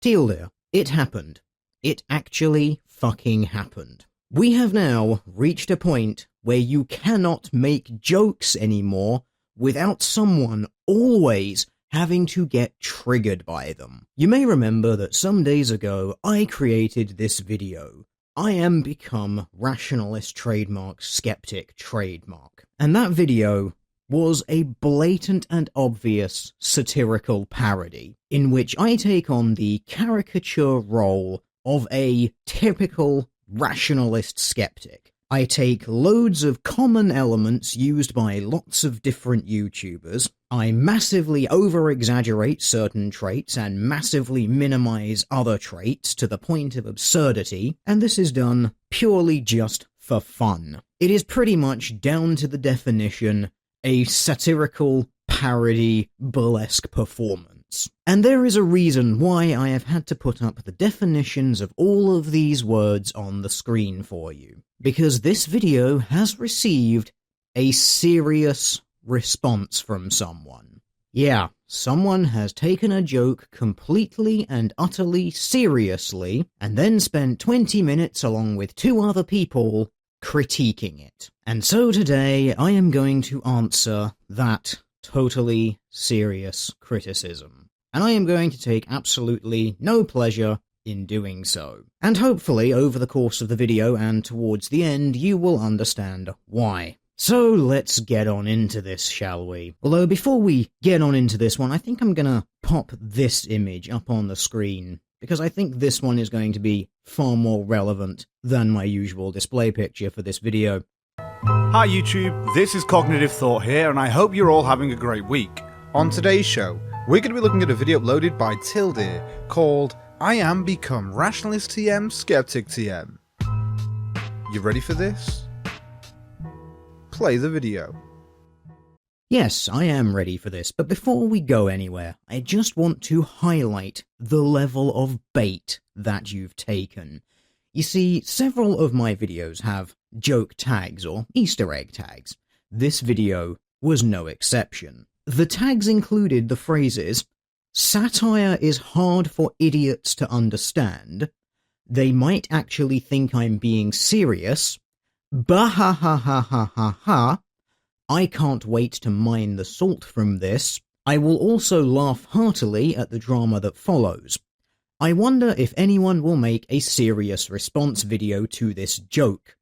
Tilde. It happened. It actually fucking happened. We have now reached a point where you cannot make jokes anymore without someone always having to get triggered by them. You may remember that some days ago I created this video. I am become rationalist trademark skeptic trademark. And that video was a blatant and obvious satirical parody in which I take on the caricature role of a typical rationalist skeptic. I take loads of common elements used by lots of different YouTubers, I massively over-exaggerate certain traits and massively minimize other traits to the point of absurdity, and this is done purely just for fun. It is pretty much down to the definition a satirical parody burlesque performance. And there is a reason why I have had to put up the definitions of all of these words on the screen for you. Because this video has received a serious response from someone. Yeah, someone has taken a joke completely and utterly seriously, and then spent 20 minutes along with 2 other people critiquing it. And so today I am going to answer that totally serious criticism. And I am going to take absolutely no pleasure in doing so. And hopefully over the course of the video and towards the end you will understand why. So let's get on into this, shall we? Although before we get on into this one, I think I'm gonna pop this image up on the screen, because I think this one is going to be far more relevant than my usual display picture for this video. Hi YouTube, this is CognitiveThought here, and I hope you're all having a great week. On today's show, we're going to be looking at a video uploaded by Tilde called I Am Become Rationalist TM Skeptic TM. You ready for this? Play the video. Yes, I am ready for this, but before we go anywhere, I just want to highlight the level of bait that you've taken. You see, several of my videos have joke tags or Easter egg tags. This video was no exception. The tags included the phrases, satire is hard for idiots to understand, they might actually think I'm being serious, bah-ha-ha-ha-ha-ha-ha, I can't wait to mine the salt from this, I will also laugh heartily at the drama that follows. I wonder if anyone will make a serious response video to this joke.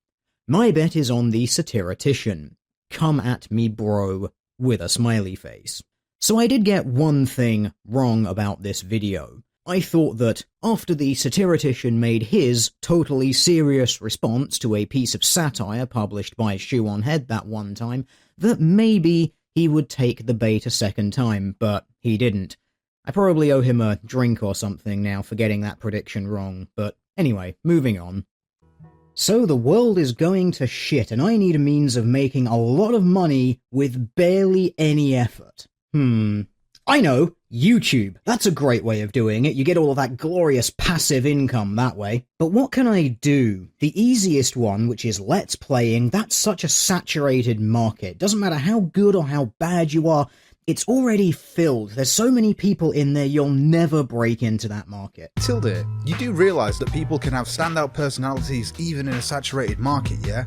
My bet is on the satiritician. Come at me, bro, with a smiley face. So I did get one thing wrong about this video. I thought that after the satiritician made his totally serious response to a piece of satire published by Shoe on Head that one time, that maybe he would take the bait a second time, but he didn't. I probably owe him a drink or something now for getting that prediction wrong, but anyway, moving on. So the world is going to shit, and I need a means of making a lot of money with barely any effort. I know, YouTube. That's a great way of doing it. You get all of that glorious passive income that way. But what can I do? The easiest one, which is Let's Playing, that's such a saturated market. Doesn't matter how good or how bad you are, it's already filled. There's so many people in there, you'll never break into that market. Tilde, you do realise that people can have standout personalities even in a saturated market, yeah?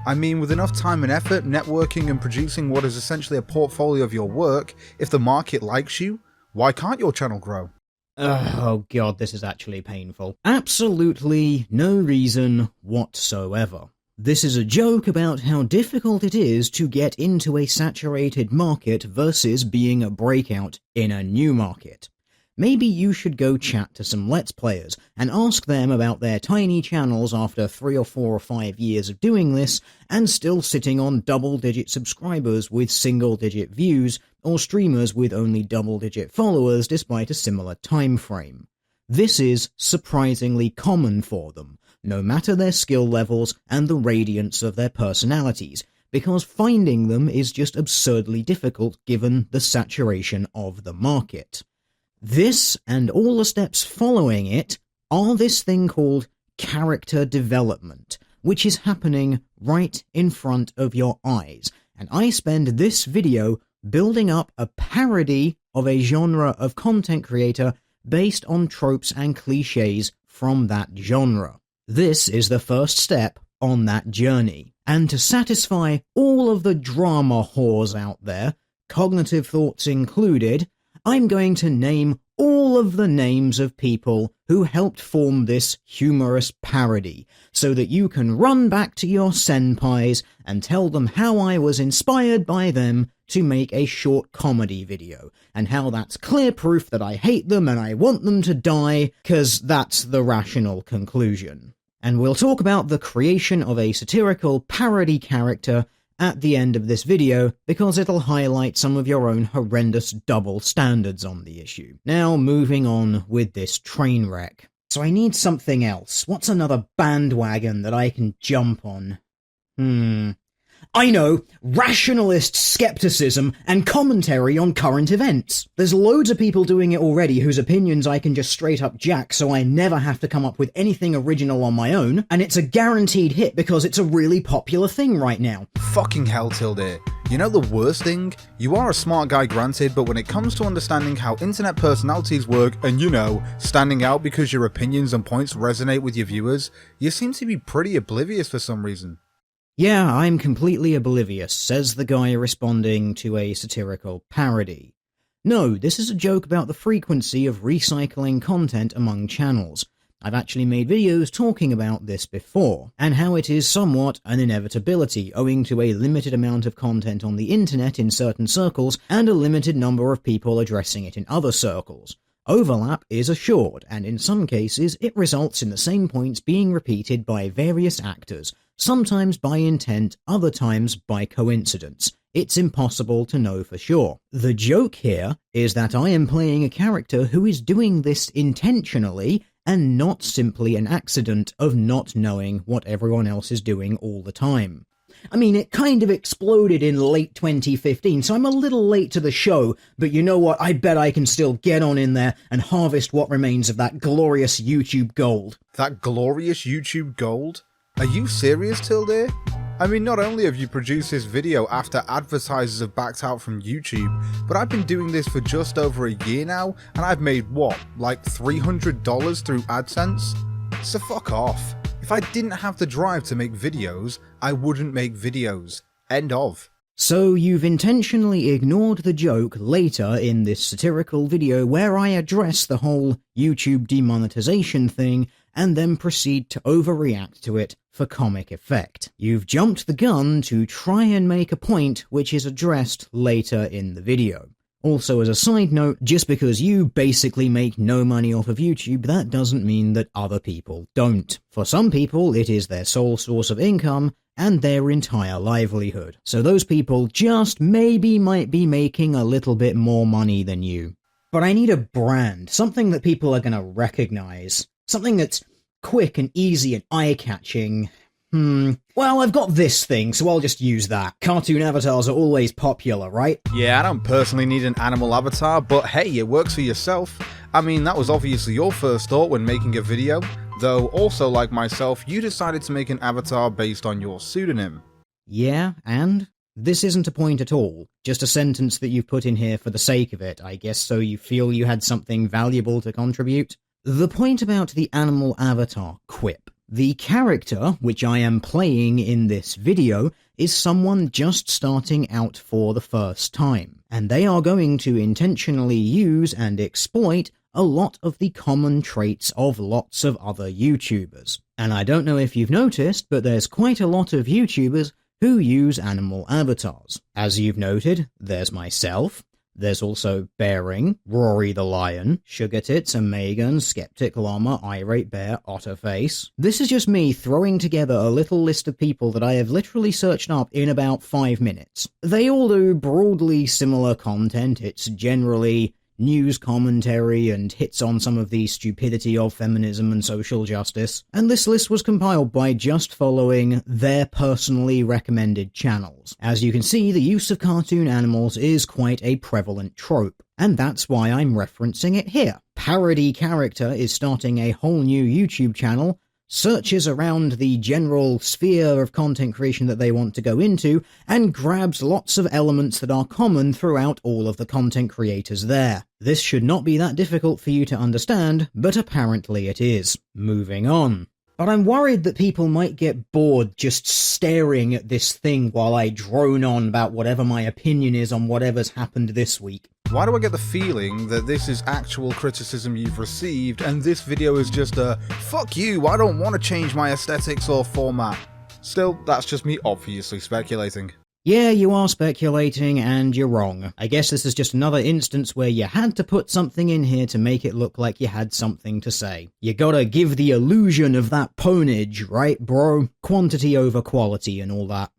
I mean, with enough time and effort, networking and producing what is essentially a portfolio of your work, if the market likes you, why can't your channel grow? Oh god, this is actually painful. Absolutely no reason whatsoever. This is a joke about how difficult it is to get into a saturated market versus being a breakout in a new market. Maybe you should go chat to some Let's Players and ask them about their tiny channels after 3 or 4 or 5 years of doing this and still sitting on double-digit subscribers with single-digit views, or streamers with only double-digit followers despite a similar time frame. This is surprisingly common for them, no matter their skill levels and the radiance of their personalities, because finding them is just absurdly difficult given the saturation of the market. This, and all the steps following it, are this thing called character development, which is happening right in front of your eyes, and I spend this video building up a parody of a genre of content creator based on tropes and cliches from that genre. This is the first step on that journey. And to satisfy all of the drama whores out there, Cognitive Thoughts included, I'm going to name all of the names of people who helped form this humorous parody, so that you can run back to your senpais and tell them how I was inspired by them to make a short comedy video, and how that's clear proof that I hate them and I want them to die, 'cause that's the rational conclusion. And we'll talk about the creation of a satirical parody character at the end of this video, because it'll highlight some of your own horrendous double standards on the issue. Now, moving on with this train wreck. So I need something else. What's another bandwagon that I can jump on? I know, rationalist skepticism and commentary on current events. There's loads of people doing it already whose opinions I can just straight up jack, so I never have to come up with anything original on my own, and it's a guaranteed hit because it's a really popular thing right now. Fucking hell, Tilde. You know the worst thing? You are a smart guy, granted, but when it comes to understanding how internet personalities work and, standing out because your opinions and points resonate with your viewers, you seem to be pretty oblivious for some reason. Yeah, I'm completely oblivious, says the guy responding to a satirical parody. No, this is a joke about the frequency of recycling content among channels. I've actually made videos talking about this before, and how it is somewhat an inevitability owing to a limited amount of content on the internet in certain circles and a limited number of people addressing it in other circles. Overlap is assured, and in some cases it results in the same points being repeated by various actors, sometimes by intent, other times by coincidence. It's impossible to know for sure. The joke here is that I am playing a character who is doing this intentionally and not simply an accident of not knowing what everyone else is doing all the time. I mean, it kind of exploded in late 2015, so I'm a little late to the show, but you know what, I bet I can still get on in there and harvest what remains of that glorious YouTube gold. That glorious YouTube gold? Are you serious, Tilde? I mean, not only have you produced this video after advertisers have backed out from YouTube, but I've been doing this for just over a year now, and I've made what, like $300 through AdSense? So fuck off. If I didn't have the drive to make videos, I wouldn't make videos. End of. So you've intentionally ignored the joke later in this satirical video where I address the whole YouTube demonetization thing and then proceed to overreact to it for comic effect. You've jumped the gun to try and make a point which is addressed later in the video. Also, as a side note, just because you basically make no money off of YouTube, that doesn't mean that other people don't. For some people, it is their sole source of income and their entire livelihood. So those people just maybe might be making a little bit more money than you. But I need a brand, something that people are gonna recognize. Something that's quick and easy and eye-catching. Well, I've got this thing, so I'll just use that. Cartoon avatars are always popular, right? Yeah, I don't personally need an animal avatar, but hey, it works for yourself. I mean, that was obviously your first thought when making a video, though also like myself, you decided to make an avatar based on your pseudonym. Yeah, and? This isn't a point at all, just a sentence that you've put in here for the sake of it, I guess, so you feel you had something valuable to contribute. The point about the animal avatar quip. The character, which I am playing in this video, is someone just starting out for the first time, and they are going to intentionally use and exploit a lot of the common traits of lots of other YouTubers. And I don't know if you've noticed, but there's quite a lot of YouTubers who use animal avatars. As you've noted, there's myself. There's also Bearing, Rory the Lion, Sugar Tits, Megan, Skeptic Llama, Irate Bear, Otterface. This is just me throwing together a little list of people that I have literally searched up in about 5 minutes. They all do broadly similar content. It's generally news commentary and hits on some of the stupidity of feminism and social justice, and this list was compiled by just following their personally recommended channels. As you can see, the use of cartoon animals is quite a prevalent trope, and that's why I'm referencing it here. Parody Character is starting a whole new YouTube channel searches around the general sphere of content creation that they want to go into, and grabs lots of elements that are common throughout all of the content creators there. This should not be that difficult for you to understand, but apparently it is. Moving on. But I'm worried that people might get bored just staring at this thing while I drone on about whatever my opinion is on whatever's happened this week. Why do I get the feeling that this is actual criticism you've received and this video is just a fuck you, I don't want to change my aesthetics or format? Still, that's just me obviously speculating. Yeah, you are speculating, and you're wrong. I guess this is just another instance where you had to put something in here to make it look like you had something to say. You gotta give the illusion of that ponage, right, bro? Quantity over quality and all that.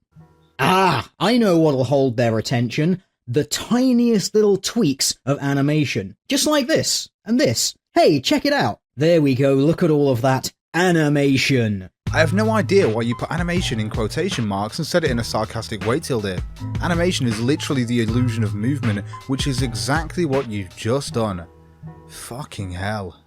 Ah, I know what'll hold their attention. The tiniest little tweaks of animation. Just like this, and this. Hey, check it out. There we go, look at all of that animation. I have no idea why you put animation in quotation marks and said it in a sarcastic way, Tilde. Animation is literally the illusion of movement, which is exactly what you've just done. Fucking hell.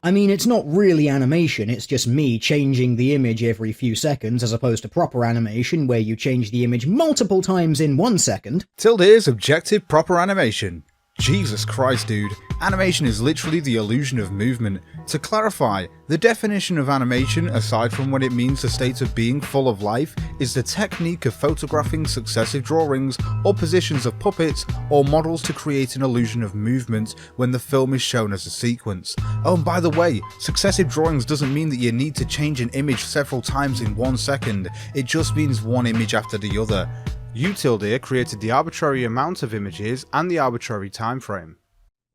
I mean, it's not really animation, it's just me changing the image every few seconds as opposed to proper animation where you change the image multiple times in 1 second. Tilde's objective proper animation. Jesus Christ, dude. Animation is literally the illusion of movement. To clarify, the definition of animation, aside from what it means the state of being full of life, is the technique of photographing successive drawings or positions of puppets or models to create an illusion of movement when the film is shown as a sequence. Oh, and by the way, successive drawings doesn't mean that you need to change an image several times in 1 second, it just means one image after the other. You, Tilde, created the arbitrary amount of images and the arbitrary time frame.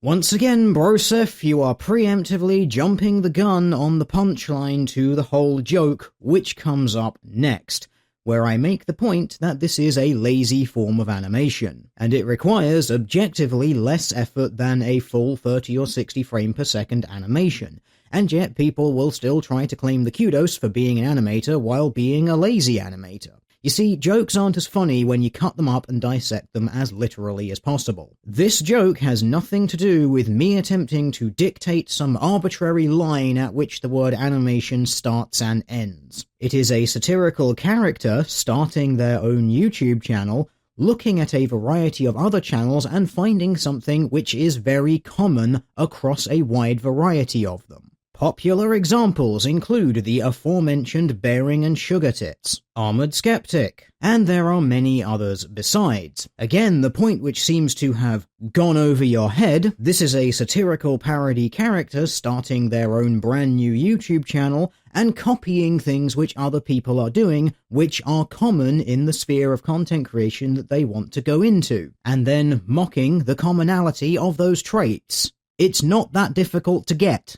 Once again, Broseph, you are preemptively jumping the gun on the punchline to the whole joke, which comes up next, where I make the point that this is a lazy form of animation, and it requires objectively less effort than a full 30 or 60 frame per second animation, and yet people will still try to claim the kudos for being an animator while being a lazy animator. You see, jokes aren't as funny when you cut them up and dissect them as literally as possible. This joke has nothing to do with me attempting to dictate some arbitrary line at which the word animation starts and ends. It is a satirical character starting their own YouTube channel, looking at a variety of other channels and finding something which is very common across a wide variety of them. Popular examples include the aforementioned Bearing and Sugar Tits, Armored Skeptic, and there are many others besides. Again, the point which seems to have gone over your head, this is a satirical parody character starting their own brand new YouTube channel and copying things which other people are doing, which are common in the sphere of content creation that they want to go into, and then mocking the commonality of those traits. It's not that difficult to get.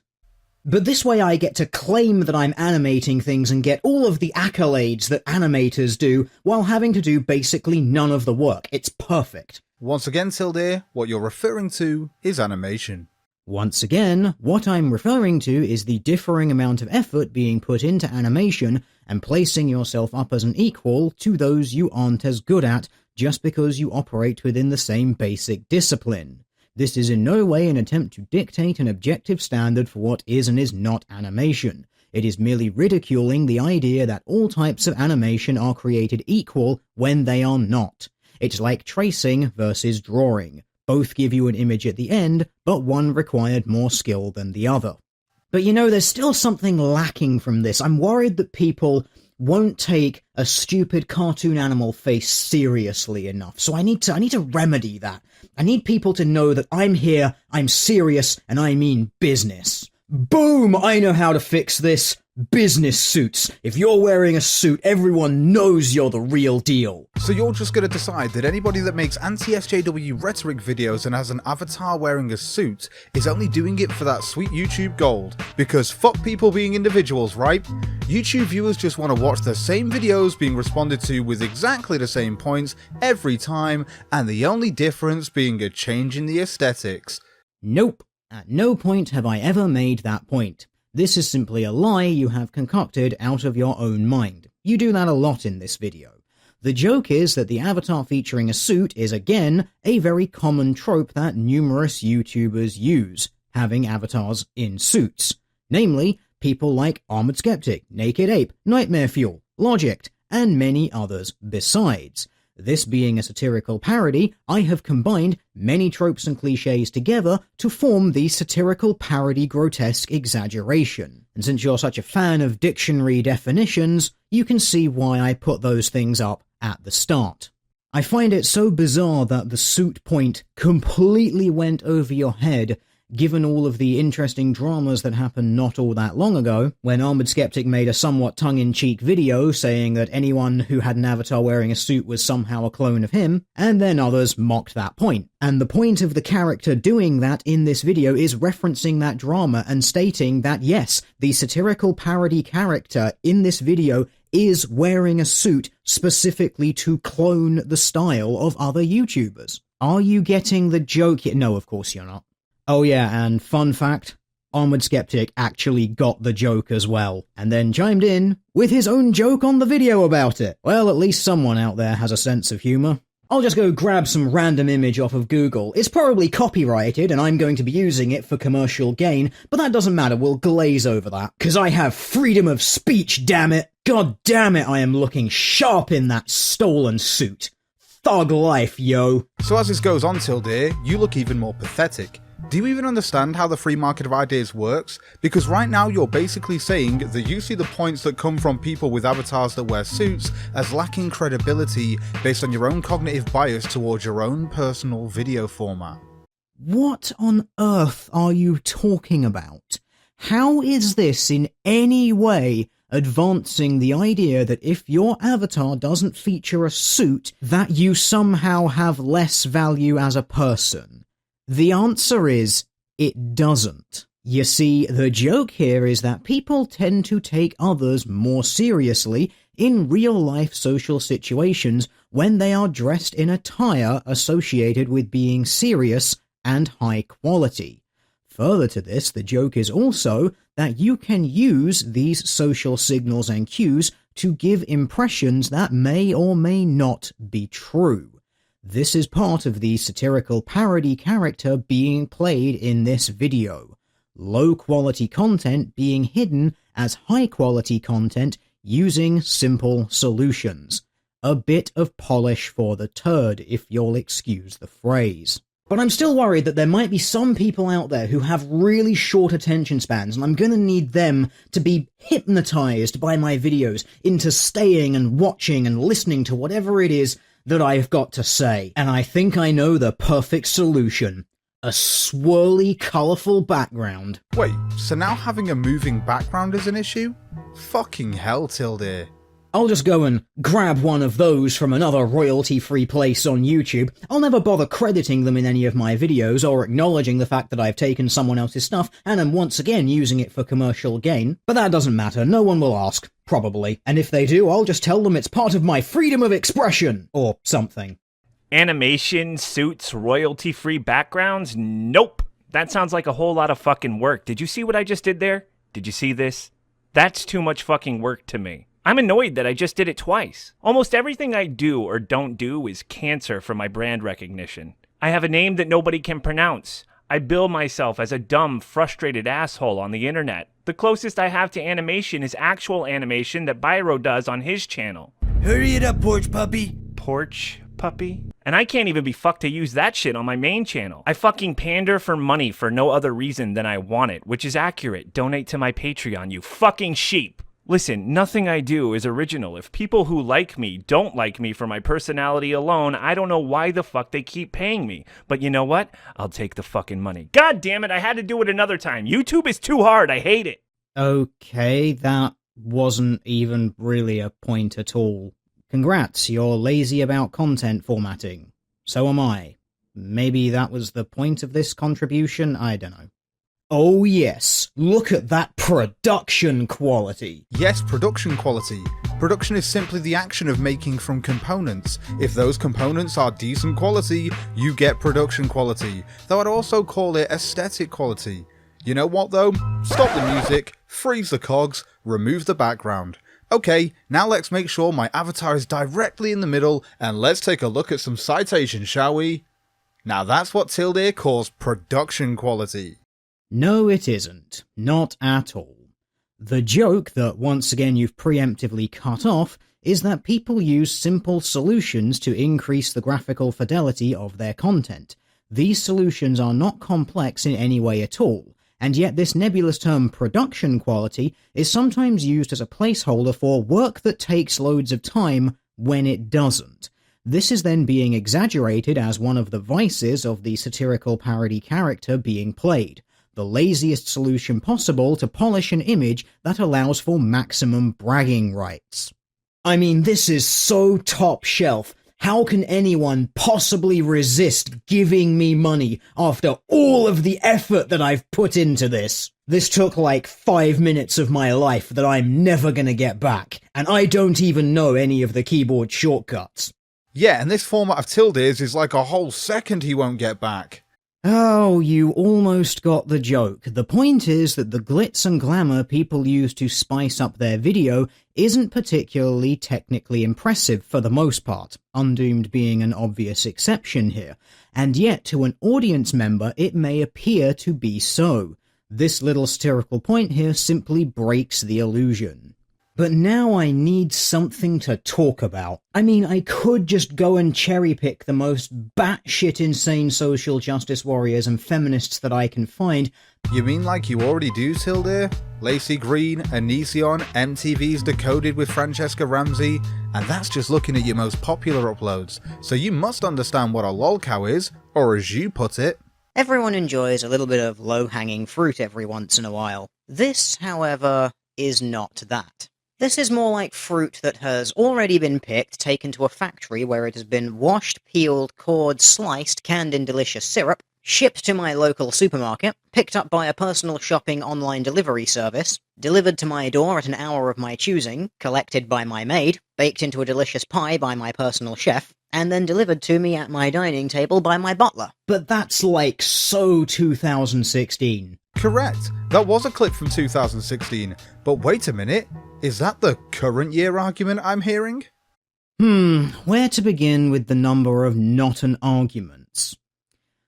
But this way I get to claim that I'm animating things and get all of the accolades that animators do while having to do basically none of the work. It's perfect. Once again, Tilde, what you're referring to is animation. Once again, what I'm referring to is the differing amount of effort being put into animation and placing yourself up as an equal to those you aren't as good at just because you operate within the same basic discipline. This is in no way an attempt to dictate an objective standard for what is and is not animation. It is merely ridiculing the idea that all types of animation are created equal when they are not. It's like tracing versus drawing. Both give you an image at the end, but one required more skill than the other. But you know, there's still something lacking from this. I'm worried that people won't take a stupid cartoon animal face seriously enough. So I need to remedy that. I need people to know that I'm here, I'm serious, and I mean business. Boom! I know how to fix this. Business suits. If you're wearing a suit, everyone knows you're the real deal. So you're just gonna decide that anybody that makes anti-SJW rhetoric videos and has an avatar wearing a suit is only doing it for that sweet YouTube gold. Because fuck people being individuals, right? YouTube viewers just want to watch the same videos being responded to with exactly the same points every time, and the only difference being a change in the aesthetics. Nope. At no point have I ever made that point. This is simply a lie you have concocted out of your own mind. You do that a lot in this video. The joke is that the avatar featuring a suit is again a very common trope that numerous YouTubers use, having avatars in suits. Namely, people like Armored Skeptic, Naked Ape, Nightmare Fuel, Logic, and many others besides. This being a satirical parody, I have combined many tropes and cliches together to form the satirical parody grotesque exaggeration. And since you're such a fan of dictionary definitions, you can see why I put those things up at the start. I find it so bizarre that the suit point completely went over your head, given all of the interesting dramas that happened not all that long ago, when Armored Skeptic made a somewhat tongue-in-cheek video saying that anyone who had an avatar wearing a suit was somehow a clone of him, and then others mocked that point. And the point of the character doing that in this video is referencing that drama and stating that yes, the satirical parody character in this video is wearing a suit specifically to clone the style of other YouTubers. Are you getting the joke yet? No, of course you're not. Oh yeah, and fun fact, Armored Skeptic actually got the joke as well, and then chimed in with his own joke on the video about it. Well, at least someone out there has a sense of humour. I'll just go grab some random image off of Google. It's probably copyrighted, and I'm going to be using it for commercial gain, but that doesn't matter, we'll glaze over that. 'Cause I have freedom of speech, damn it! God damn it, I am looking sharp in that stolen suit. Thug life, yo. So as this goes on, Tildir, you look even more pathetic. Do you even understand how the free market of ideas works? Because right now you're basically saying that you see the points that come from people with avatars that wear suits as lacking credibility based on your own cognitive bias towards your own personal video format. What on earth are you talking about? How is this in any way advancing the idea that if your avatar doesn't feature a suit, that you somehow have less value as a person? The answer is, it doesn't. You see, the joke here is that people tend to take others more seriously in real-life social situations when they are dressed in attire associated with being serious and high quality. Further to this, the joke is also that you can use these social signals and cues to give impressions that may or may not be true. This is part of the satirical parody character being played in this video. Low-quality content being hidden as high-quality content using simple solutions. A bit of polish for the turd, if you'll excuse the phrase. But I'm still worried that there might be some people out there who have really short attention spans, and I'm gonna need them to be hypnotized by my videos into staying and watching and listening to whatever it is that I've got to say. And I think I know the perfect solution. A swirly, colourful background. Wait, so now having a moving background is an issue? Fucking hell, Tildir. I'll just go and grab one of those from another royalty-free place on YouTube. I'll never bother crediting them in any of my videos or acknowledging the fact that I've taken someone else's stuff and am once again using it for commercial gain. But that doesn't matter, no one will ask. Probably. And if they do, I'll just tell them it's part of my freedom of expression. Or something. Animation, suits, royalty-free backgrounds? Nope. That sounds like a whole lot of fucking work. Did you see what I just did there? Did you see this? That's too much fucking work to me. I'm annoyed that I just did it twice. Almost everything I do or don't do is cancer for my brand recognition. I have a name that nobody can pronounce. I bill myself as a dumb, frustrated asshole on the internet. The closest I have to animation is actual animation that Byro does on his channel. Hurry it up, porch puppy. Porch puppy? And I can't even be fucked to use that shit on my main channel. I fucking pander for money for no other reason than I want it, which is accurate. Donate to my Patreon, you fucking sheep. Listen, nothing I do is original. If people who like me don't like me for my personality alone, I don't know why the fuck they keep paying me. But you know what? I'll take the fucking money. God damn it, I had to do it another time. YouTube is too hard, I hate it. Okay, that wasn't even really a point at all. Congrats, you're lazy about content formatting. So am I. Maybe that was the point of this contribution? I don't know. Oh yes, look at that production quality. Yes, production quality. Production is simply the action of making from components. If those components are decent quality, you get production quality. Though I'd also call it aesthetic quality. You know what though? Stop the music, freeze the cogs, remove the background. Okay, now let's make sure my avatar is directly in the middle, and let's take a look at some citations, shall we? Now that's what Tildir calls production quality. No, it isn't. Not at all. The joke that once again you've preemptively cut off is that people use simple solutions to increase the graphical fidelity of their content. These solutions are not complex in any way at all, and yet this nebulous term production quality is sometimes used as a placeholder for work that takes loads of time when it doesn't. This is then being exaggerated as one of the vices of the satirical parody character being played, the laziest solution possible to polish an image that allows for maximum bragging rights. I mean, this is so top shelf. How can anyone possibly resist giving me money after all of the effort that I've put into this? This took like 5 minutes of my life that I'm never gonna get back, and I don't even know any of the keyboard shortcuts. Yeah, and this format of tildes is like a whole second he won't get back. Oh, you almost got the joke. The point is that the glitz and glamour people use to spice up their video isn't particularly technically impressive for the most part, Undoomed being an obvious exception here, and yet to an audience member it may appear to be so. This little satirical point here simply breaks the illusion. But now I need something to talk about. I mean, I could just go and cherry-pick the most batshit insane social justice warriors and feminists that I can find. You mean like you already do, Tilde? Lacey Green, Anision, MTV's Decoded with Francesca Ramsey, and that's just looking at your most popular uploads, so you must understand what a lolcow is, or as you put it. Everyone enjoys a little bit of low-hanging fruit every once in a while. This, however, is not that. This is more like fruit that has already been picked, taken to a factory where it has been washed, peeled, cored, sliced, canned in delicious syrup, shipped to my local supermarket, picked up by a personal shopping online delivery service, delivered to my door at an hour of my choosing, collected by my maid, baked into a delicious pie by my personal chef, and then delivered to me at my dining table by my butler. But that's like so 2016. Correct, that was a clip from 2016, but wait a minute, is that the current year argument I'm hearing? Where to begin with the number of not an arguments?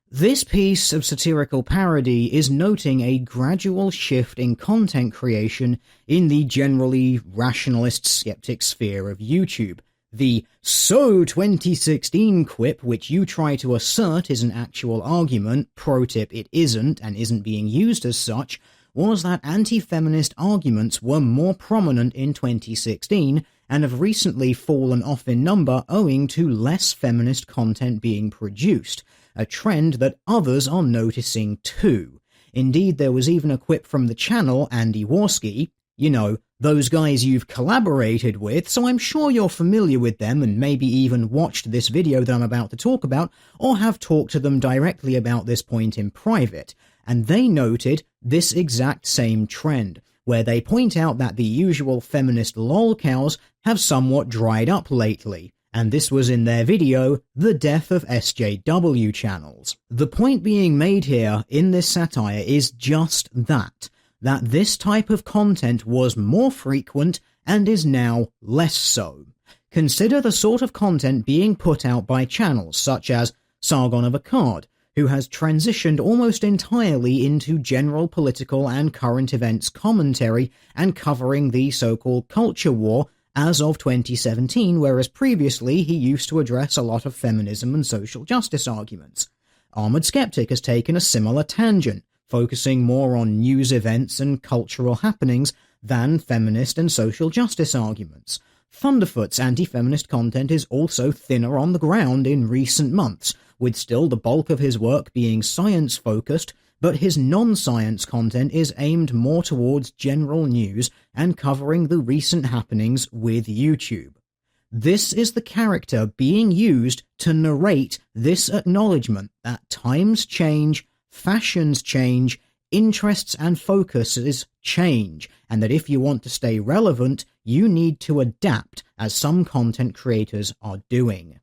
This piece of satirical parody is noting a gradual shift in content creation in the generally rationalist skeptic sphere of YouTube. The "so 2016" quip which you try to assert is an actual argument, pro tip it isn't and isn't being used as such, was that anti-feminist arguments were more prominent in 2016 and have recently fallen off in number owing to less feminist content being produced, a trend that others are noticing too. Indeed, there was even a quip from the channel Andy Warski, you know, those guys you've collaborated with, so I'm sure you're familiar with them and maybe even watched this video that I'm about to talk about, or have talked to them directly about this point in private, and they noted this exact same trend, where they point out that the usual feminist lolcows have somewhat dried up lately, and this was in their video, The Death of SJW Channels. The point being made here in this satire is just that this type of content was more frequent and is now less so. Consider the sort of content being put out by channels such as Sargon of Akkad, who has transitioned almost entirely into general political and current events commentary and covering the so-called culture war as of 2017, whereas previously he used to address a lot of feminism and social justice arguments. Armored Skeptic has taken a similar tangent, focusing more on news events and cultural happenings than feminist and social justice arguments. Thunderfoot's anti-feminist content is also thinner on the ground in recent months, with still the bulk of his work being science-focused, but his non-science content is aimed more towards general news and covering the recent happenings with YouTube. This is the character being used to narrate this acknowledgement that times change, fashions change, interests and focuses change, and that if you want to stay relevant, you need to adapt, as some content creators are doing.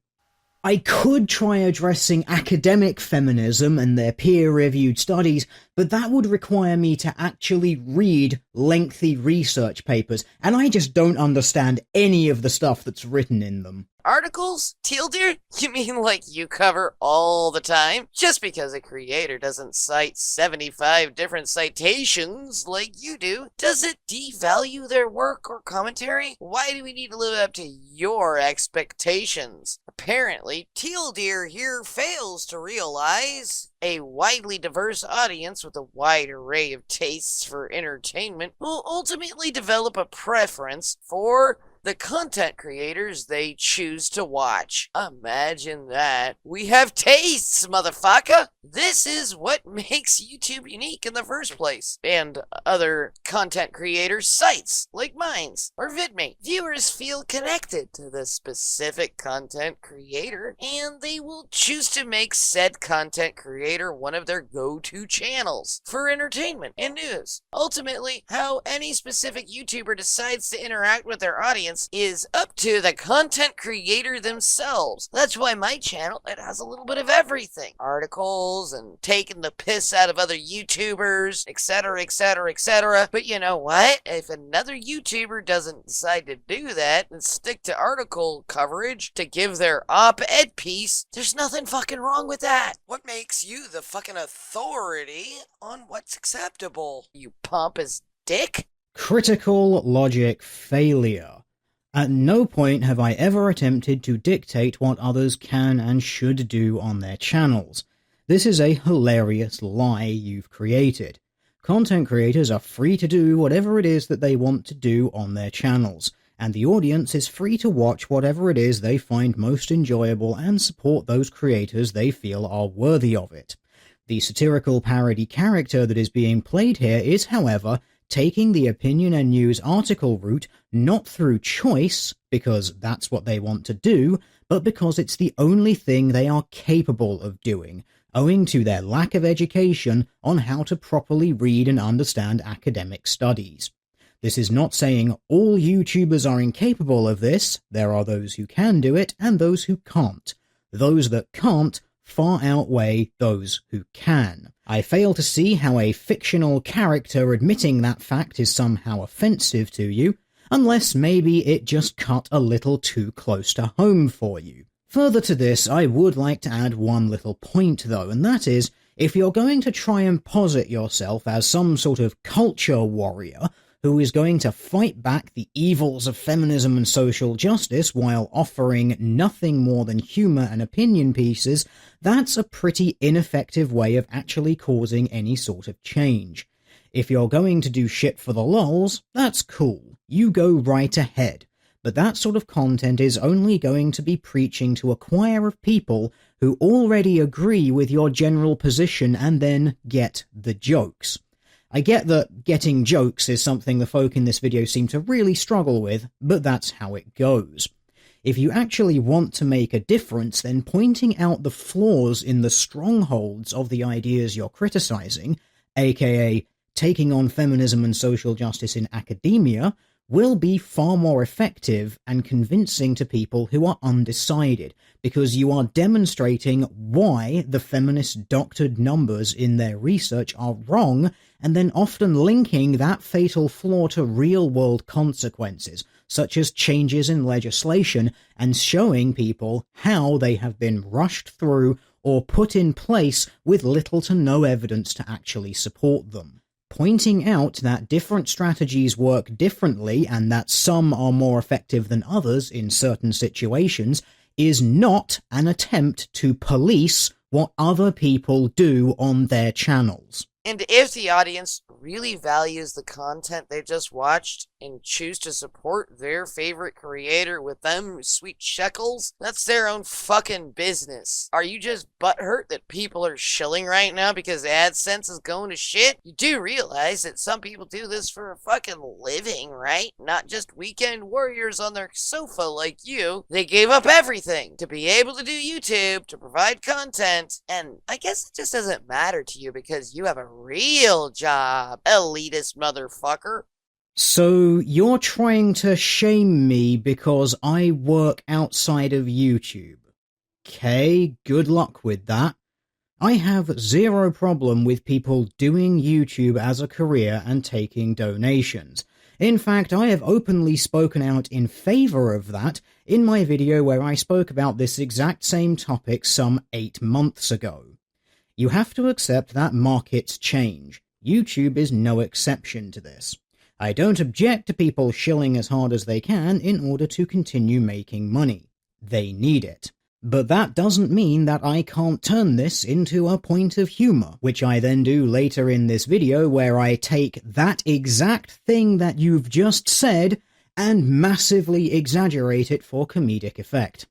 I could try addressing academic feminism and their peer-reviewed studies, but that would require me to actually read lengthy research papers, and I just don't understand any of the stuff that's written in them. Articles? Teal deer? You mean like you cover all the time? Just because a creator doesn't cite 75 different citations like you do, does it devalue their work or commentary? Why do we need to live up to your expectations? Apparently, Teal deer here fails to realize a widely diverse audience with a wide array of tastes for entertainment will ultimately develop a preference for the content creators they choose to watch. Imagine that. We have tastes, motherfucker! This is what makes YouTube unique in the first place, and other content creators' sites, like mine's, or VidMe. Viewers feel connected to the specific content creator, and they will choose to make said content creator one of their go-to channels for entertainment and news. Ultimately, how any specific YouTuber decides to interact with their audience is up to the content creator themselves. That's why my channel, it has a little bit of everything. Articles and taking the piss out of other YouTubers, etc, etc, etc. But you know what? If another YouTuber doesn't decide to do that and stick to article coverage to give their op-ed piece, there's nothing fucking wrong with that. What makes you the fucking authority on what's acceptable, you pompous dick? Critical logic failure. At no point have I ever attempted to dictate what others can and should do on their channels. This is a hilarious lie you've created. Content creators are free to do whatever it is that they want to do on their channels, and the audience is free to watch whatever it is they find most enjoyable and support those creators they feel are worthy of it. The satirical parody character that is being played here is, however, taking the opinion and news article route not through choice, because that's what they want to do, but because it's the only thing they are capable of doing, owing to their lack of education on how to properly read and understand academic studies. This is not saying all YouTubers are incapable of this. There are those who can do it and those who can't. Those that can't far outweigh those who can. I fail to see how a fictional character admitting that fact is somehow offensive to you, unless maybe it just cut a little too close to home for you. Further to this, I would like to add one little point though, and that is, if you're going to try and posit yourself as some sort of culture warrior who is going to fight back the evils of feminism and social justice while offering nothing more than humour and opinion pieces, that's a pretty ineffective way of actually causing any sort of change. If you're going to do shit for the lols, that's cool. You go right ahead. But that sort of content is only going to be preaching to a choir of people who already agree with your general position and then get the jokes. I get that getting jokes is something the folk in this video seem to really struggle with, but that's how it goes. If you actually want to make a difference, then pointing out the flaws in the strongholds of the ideas you're criticizing, aka taking on feminism and social justice in academia, will be far more effective and convincing to people who are undecided, because you are demonstrating why the feminist doctored numbers in their research are wrong, and then often linking that fatal flaw to real-world consequences, such as changes in legislation, and showing people how they have been rushed through or put in place with little to no evidence to actually support them. Pointing out that different strategies work differently and that some are more effective than others in certain situations is not an attempt to police what other people do on their channels. And if the audience really values the content they just watched and choose to support their favorite creator with them sweet shekels, that's their own fucking business. Are you just butthurt that people are shilling right now because AdSense is going to shit? You do realize that some people do this for a fucking living, right? Not just weekend warriors on their sofa like you. They gave up everything to be able to do YouTube, to provide content, and I guess it just doesn't matter to you because you have a real job, elitist motherfucker. So you're trying to shame me because I work outside of YouTube. Okay, good luck with that. I have zero problem with people doing YouTube as a career and taking donations. In fact, I have openly spoken out in favor of that in my video where I spoke about this exact same topic some 8 months ago. You have to accept that markets change. YouTube is no exception to this. I don't object to people shilling as hard as they can in order to continue making money. They need it. But that doesn't mean that I can't turn this into a point of humor, which I then do later in this video where I take that exact thing that you've just said and massively exaggerate it for comedic effect.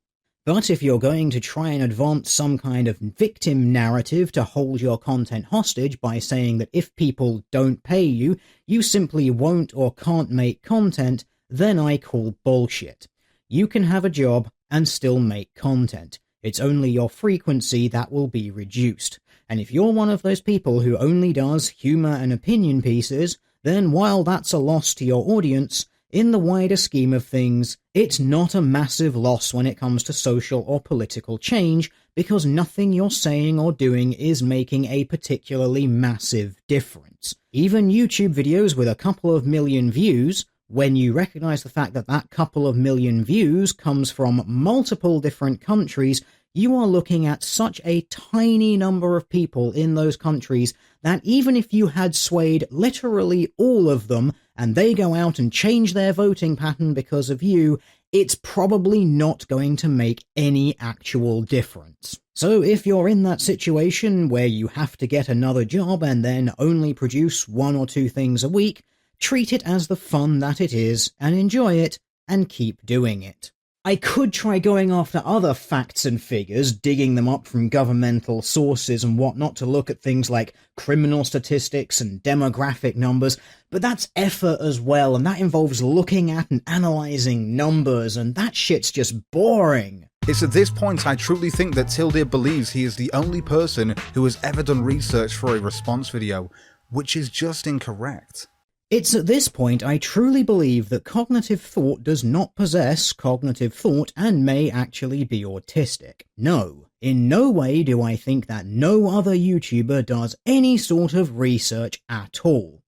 But if you're going to try and advance some kind of victim narrative to hold your content hostage by saying that if people don't pay you, you simply won't or can't make content, then I call bullshit. You can have a job and still make content. It's only your frequency that will be reduced. And if you're one of those people who only does humor and opinion pieces, then while that's a loss to your audience, in the wider scheme of things, it's not a massive loss when it comes to social or political change, because nothing you're saying or doing is making a particularly massive difference. Even YouTube videos with a couple of million views, when you recognize the fact that that couple of million views comes from multiple different countries, you are looking at such a tiny number of people in those countries that even if you had swayed literally all of them and they go out and change their voting pattern because of you, it's probably not going to make any actual difference. So if you're in that situation where you have to get another job and then only produce 1 or 2 things a week, treat it as the fun that it is and enjoy it and keep doing it. I could try going after other facts and figures, digging them up from governmental sources and whatnot to look at things like criminal statistics and demographic numbers, but that's effort as well, and that involves looking at and analysing numbers, and that shit's just boring. It's at this point I truly think that Tilde believes he is the only person who has ever done research for a response video, which is just incorrect. It's at this point I truly believe that CognitiveThought does not possess cognitive thought and may actually be autistic. No, in no way do I think that no other YouTuber does any sort of research at all.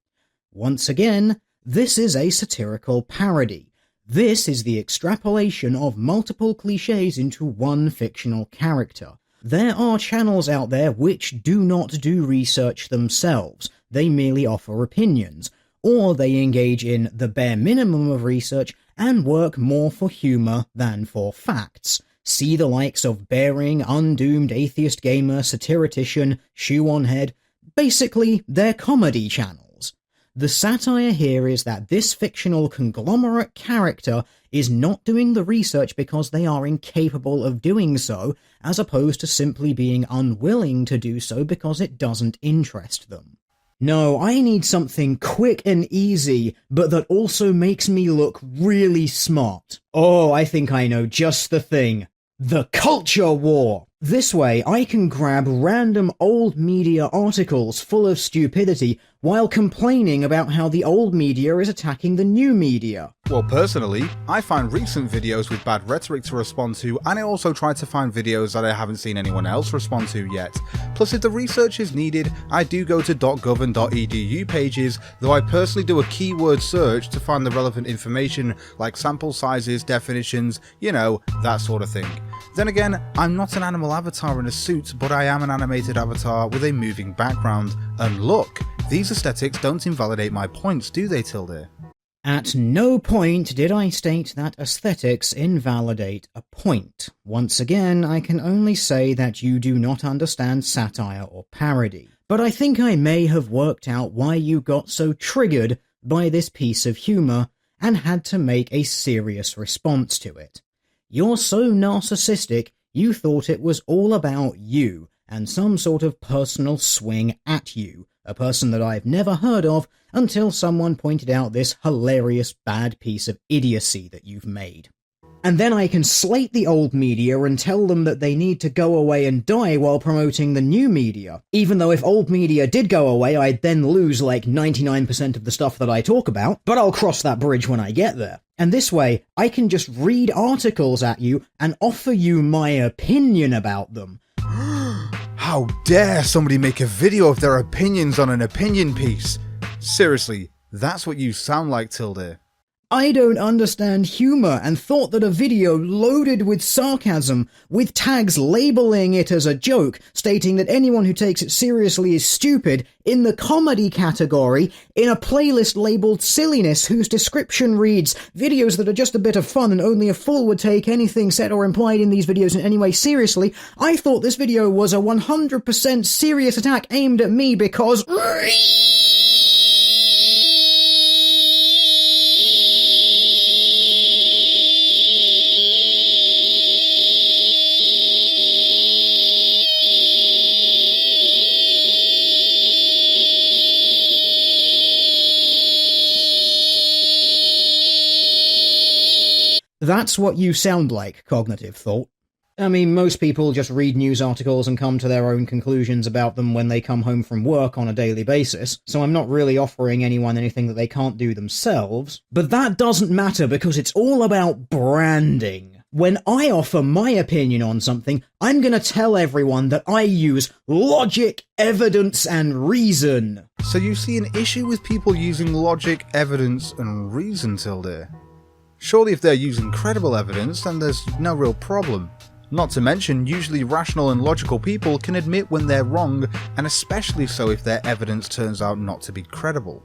Once again, this is a satirical parody. This is the extrapolation of multiple cliches into one fictional character. There are channels out there which do not do research themselves. They merely offer opinions, or they engage in the bare minimum of research and work more for humour than for facts. See the likes of Bearing, Undoomed, Atheist Gamer, Satiritician, Shoe on Head. Basically, they're comedy channels. The satire here is that this fictional conglomerate character is not doing the research because they are incapable of doing so, as opposed to simply being unwilling to do so because it doesn't interest them. No, I need something quick and easy, but that also makes me look really smart. Oh, I think I know just the thing. The culture war! This way, I can grab random old media articles full of stupidity while complaining about how the old media is attacking the new media. Well, personally, I find recent videos with bad rhetoric to respond to, and I also try to find videos that I haven't seen anyone else respond to yet. Plus, if the research is needed, I do go to .gov and .edu pages, though I personally do a keyword search to find the relevant information like sample sizes, definitions, you know, that sort of thing. Then again, I'm not an animal avatar in a suit, but I am an animated avatar with a moving background. And look, these aesthetics don't invalidate my points, do they, Tilde? At no point did I state that aesthetics invalidate a point. Once again, I can only say that you do not understand satire or parody. But I think I may have worked out why you got so triggered by this piece of humour and had to make a serious response to it. You're so narcissistic, you thought it was all about you, and some sort of personal swing at you, a person that I've never heard of until someone pointed out this hilarious bad piece of idiocy that you've made. And then I can slate the old media and tell them that they need to go away and die while promoting the new media, even though if old media did go away, I'd then lose like 99% of the stuff that I talk about, but I'll cross that bridge when I get there. And this way, I can just read articles at you and offer you my opinion about them. How dare somebody make a video of their opinions on an opinion piece? Seriously, that's what you sound like, Tilde. I don't understand humour and thought that a video loaded with sarcasm, with tags labelling it as a joke, stating that anyone who takes it seriously is stupid, in the comedy category, in a playlist labelled silliness whose description reads, videos that are just a bit of fun and only a fool would take anything said or implied in these videos in any way seriously. I thought this video was a 100% serious attack aimed at me because... That's what you sound like, Cognitive Thought. I mean, most people just read news articles and come to their own conclusions about them when they come home from work on a daily basis, so I'm not really offering anyone anything that they can't do themselves. But that doesn't matter because it's all about branding. When I offer my opinion on something, I'm gonna tell everyone that I use logic, evidence, and reason. So you see an issue with people using logic, evidence, and reason, Tilde? Surely if they're using credible evidence, then there's no real problem. Not to mention, usually rational and logical people can admit when they're wrong, and especially so if their evidence turns out not to be credible.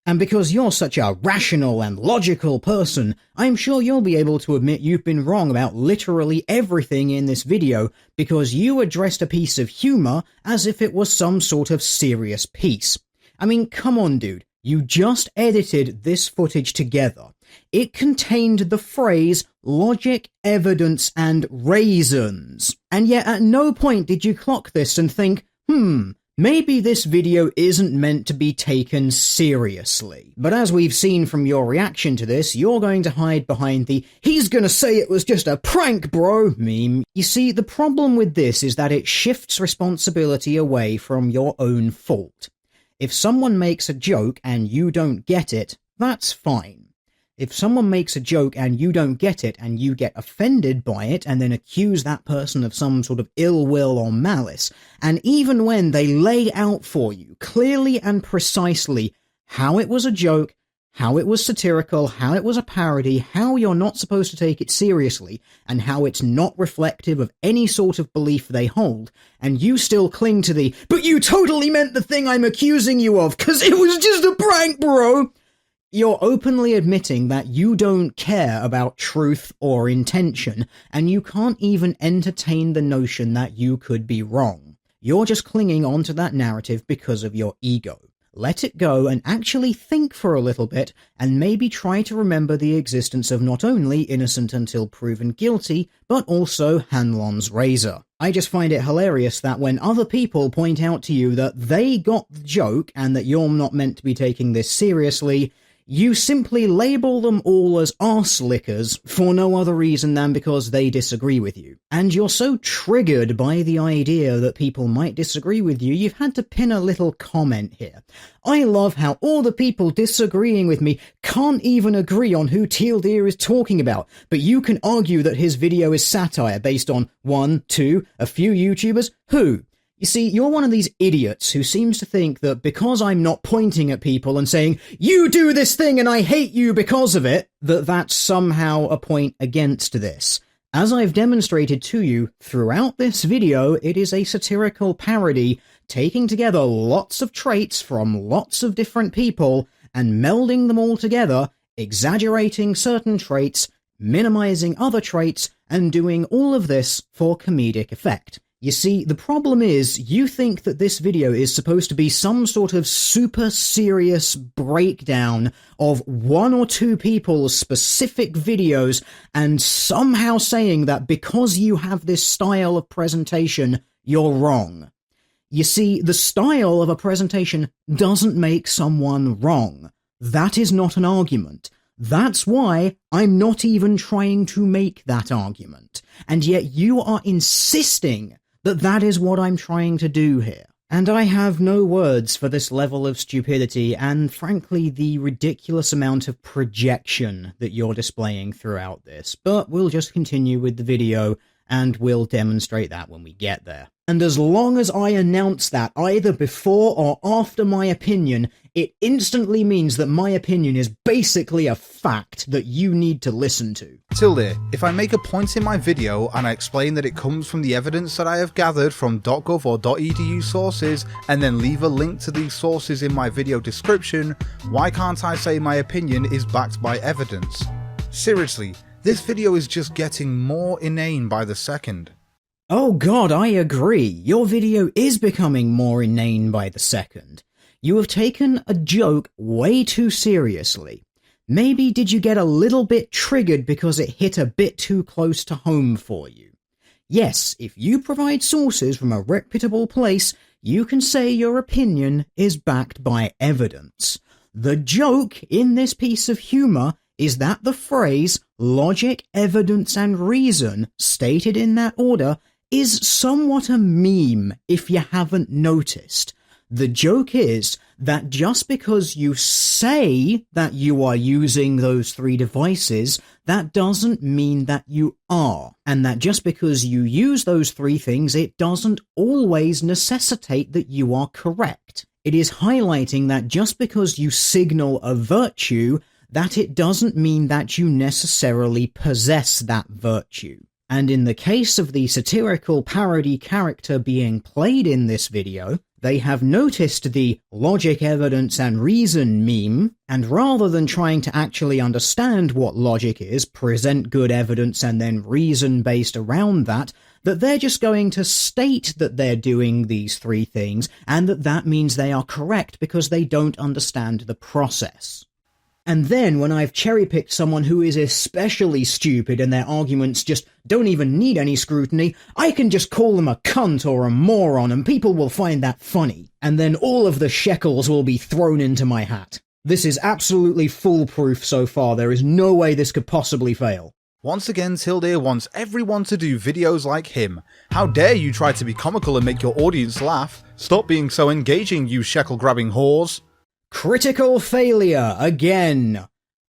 And because you're such a rational and logical person, I'm sure you'll be able to admit you've been wrong about literally everything in this video, because you addressed a piece of humour as if it was some sort of serious piece. I mean, come on dude, you just edited this footage together. It contained the phrase logic, evidence, and raisins. And yet at no point did you clock this and think, maybe this video isn't meant to be taken seriously. But as we've seen from your reaction to this, you're going to hide behind the "he's gonna say it was just a prank, bro" meme. You see, the problem with this is that it shifts responsibility away from your own fault. If someone makes a joke and you don't get it, that's fine. If someone makes a joke and you don't get it and you get offended by it and then accuse that person of some sort of ill will or malice, and even when they lay out for you clearly and precisely how it was a joke, how it was satirical, how it was a parody, how you're not supposed to take it seriously, and how it's not reflective of any sort of belief they hold, and you still cling to the "but you totally meant the thing I'm accusing you of, 'cause it was just a prank, bro," you're openly admitting that you don't care about truth or intention, and you can't even entertain the notion that you could be wrong. You're just clinging onto that narrative because of your ego. Let it go and actually think for a little bit, and maybe try to remember the existence of not only innocent until proven guilty, but also Hanlon's razor. I just find it hilarious that when other people point out to you that they got the joke and that you're not meant to be taking this seriously, you simply label them all as arse lickers for no other reason than because they disagree with you. And you're so triggered by the idea that people might disagree with you, you've had to pin a little comment here. I love how all the people disagreeing with me can't even agree on who Teal Deer is talking about, but you can argue that his video is satire based on 1, 2, a few YouTubers. Who? You see, you're one of these idiots who seems to think that because I'm not pointing at people and saying, "you do this thing and I hate you because of it," that that's somehow a point against this. As I've demonstrated to you throughout this video, it is a satirical parody taking together lots of traits from lots of different people and melding them all together, exaggerating certain traits, minimizing other traits, and doing all of this for comedic effect. You see, the problem is, you think that this video is supposed to be some sort of super serious breakdown of one or two people's specific videos, and somehow saying that because you have this style of presentation, you're wrong. You see, the style of a presentation doesn't make someone wrong. That is not an argument. That's why I'm not even trying to make that argument. And yet you are insisting that that is what I'm trying to do here. And I have no words for this level of stupidity and, frankly, the ridiculous amount of projection that you're displaying throughout this. But we'll just continue with the video and we'll demonstrate that when we get there. And as long as I announce that either before or after my opinion, it instantly means that my opinion is basically a fact that you need to listen to. Tilde, if I make a point in my video and I explain that it comes from the evidence that I have gathered from .gov or .edu sources and then leave a link to these sources in my video description, why can't I say my opinion is backed by evidence? Seriously, this video is just getting more inane by the second. Oh god, I agree. Your video is becoming more inane by the second. You have taken a joke way too seriously. Maybe did you get a little bit triggered because it hit a bit too close to home for you? Yes, if you provide sources from a reputable place, you can say your opinion is backed by evidence. The joke in this piece of humour is that the phrase logic, evidence and reason, stated in that order, is somewhat a meme if you haven't noticed. The joke is that just because you say that you are using those three devices, that doesn't mean that you are. And that just because you use those three things, it doesn't always necessitate that you are correct. It is highlighting that just because you signal a virtue, that it doesn't mean that you necessarily possess that virtue. And in the case of the satirical parody character being played in this video, they have noticed the logic, evidence, and reason meme, and rather than trying to actually understand what logic is, present good evidence, and then reason based around that, that they're just going to state that they're doing these three things, and that means they are correct because they don't understand the process. And then, when I've cherry-picked someone who is especially stupid and their arguments just don't even need any scrutiny, I can just call them a cunt or a moron and people will find that funny. And then all of the shekels will be thrown into my hat. This is absolutely foolproof so far. There is no way this could possibly fail. Once again, Tilde wants everyone to do videos like him. How dare you try to be comical and make your audience laugh? Stop being so engaging, you shekel-grabbing whores. Critical failure again.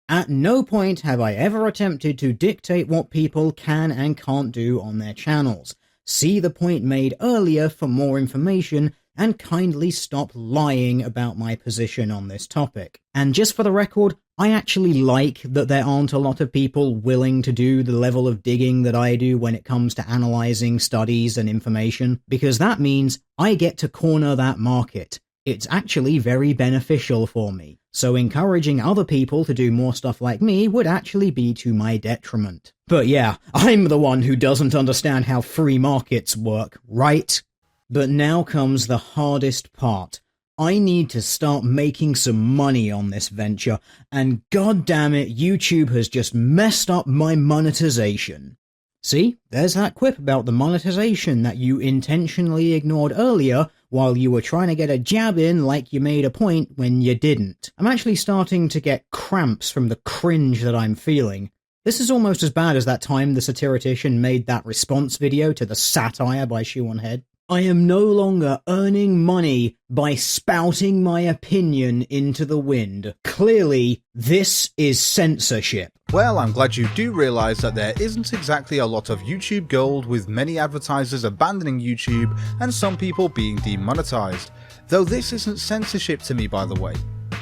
At no point have I ever attempted to dictate what people can and can't do on their channels. See the point made earlier for more information and kindly stop lying about my position on this topic. And just for the record, I actually like that there aren't a lot of people willing to do the level of digging that I do when it comes to analysing studies and information, because that means I get to corner that market. It's actually very beneficial for me, so encouraging other people to do more stuff like me would actually be to my detriment. But yeah, I'm the one who doesn't understand how free markets work, right? But now comes the hardest part. I need to start making some money on this venture, and goddammit, YouTube has just messed up my monetization. See, there's that quip about the monetization that you intentionally ignored earlier while you were trying to get a jab in like you made a point when you didn't. I'm actually starting to get cramps from the cringe that I'm feeling. This is almost as bad as that time the satiritician made that response video to the satire by Shoe on Head. I am no longer earning money by spouting my opinion into the wind. Clearly, this is censorship. Well, I'm glad you do realise that there isn't exactly a lot of YouTube gold, with many advertisers abandoning YouTube and some people being demonetised. Though this isn't censorship to me, by the way.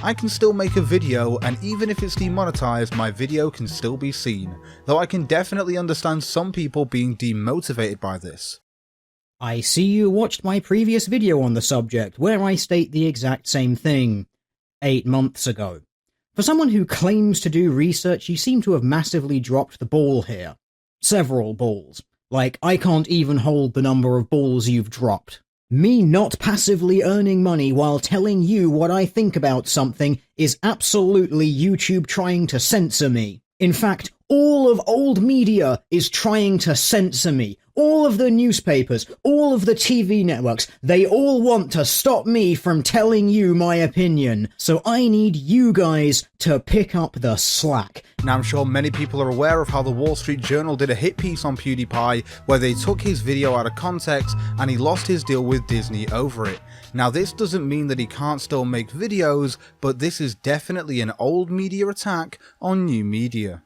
I can still make a video, and even if it's demonetised, my video can still be seen, though I can definitely understand some people being demotivated by this. I see you watched my previous video on the subject, where I state the exact same thing 8 months ago. For someone who claims to do research, you seem to have massively dropped the ball here. Several balls. Like, I can't even hold the number of balls you've dropped. Me not passively earning money while telling you what I think about something is absolutely YouTube trying to censor me. In fact, all of old media is trying to censor me. All of the newspapers, all of the TV networks, they all want to stop me from telling you my opinion. So I need you guys to pick up the slack. Now, I'm sure many people are aware of how the Wall Street Journal did a hit piece on PewDiePie where they took his video out of context and he lost his deal with Disney over it. Now, this doesn't mean that he can't still make videos, but this is definitely an old media attack on new media.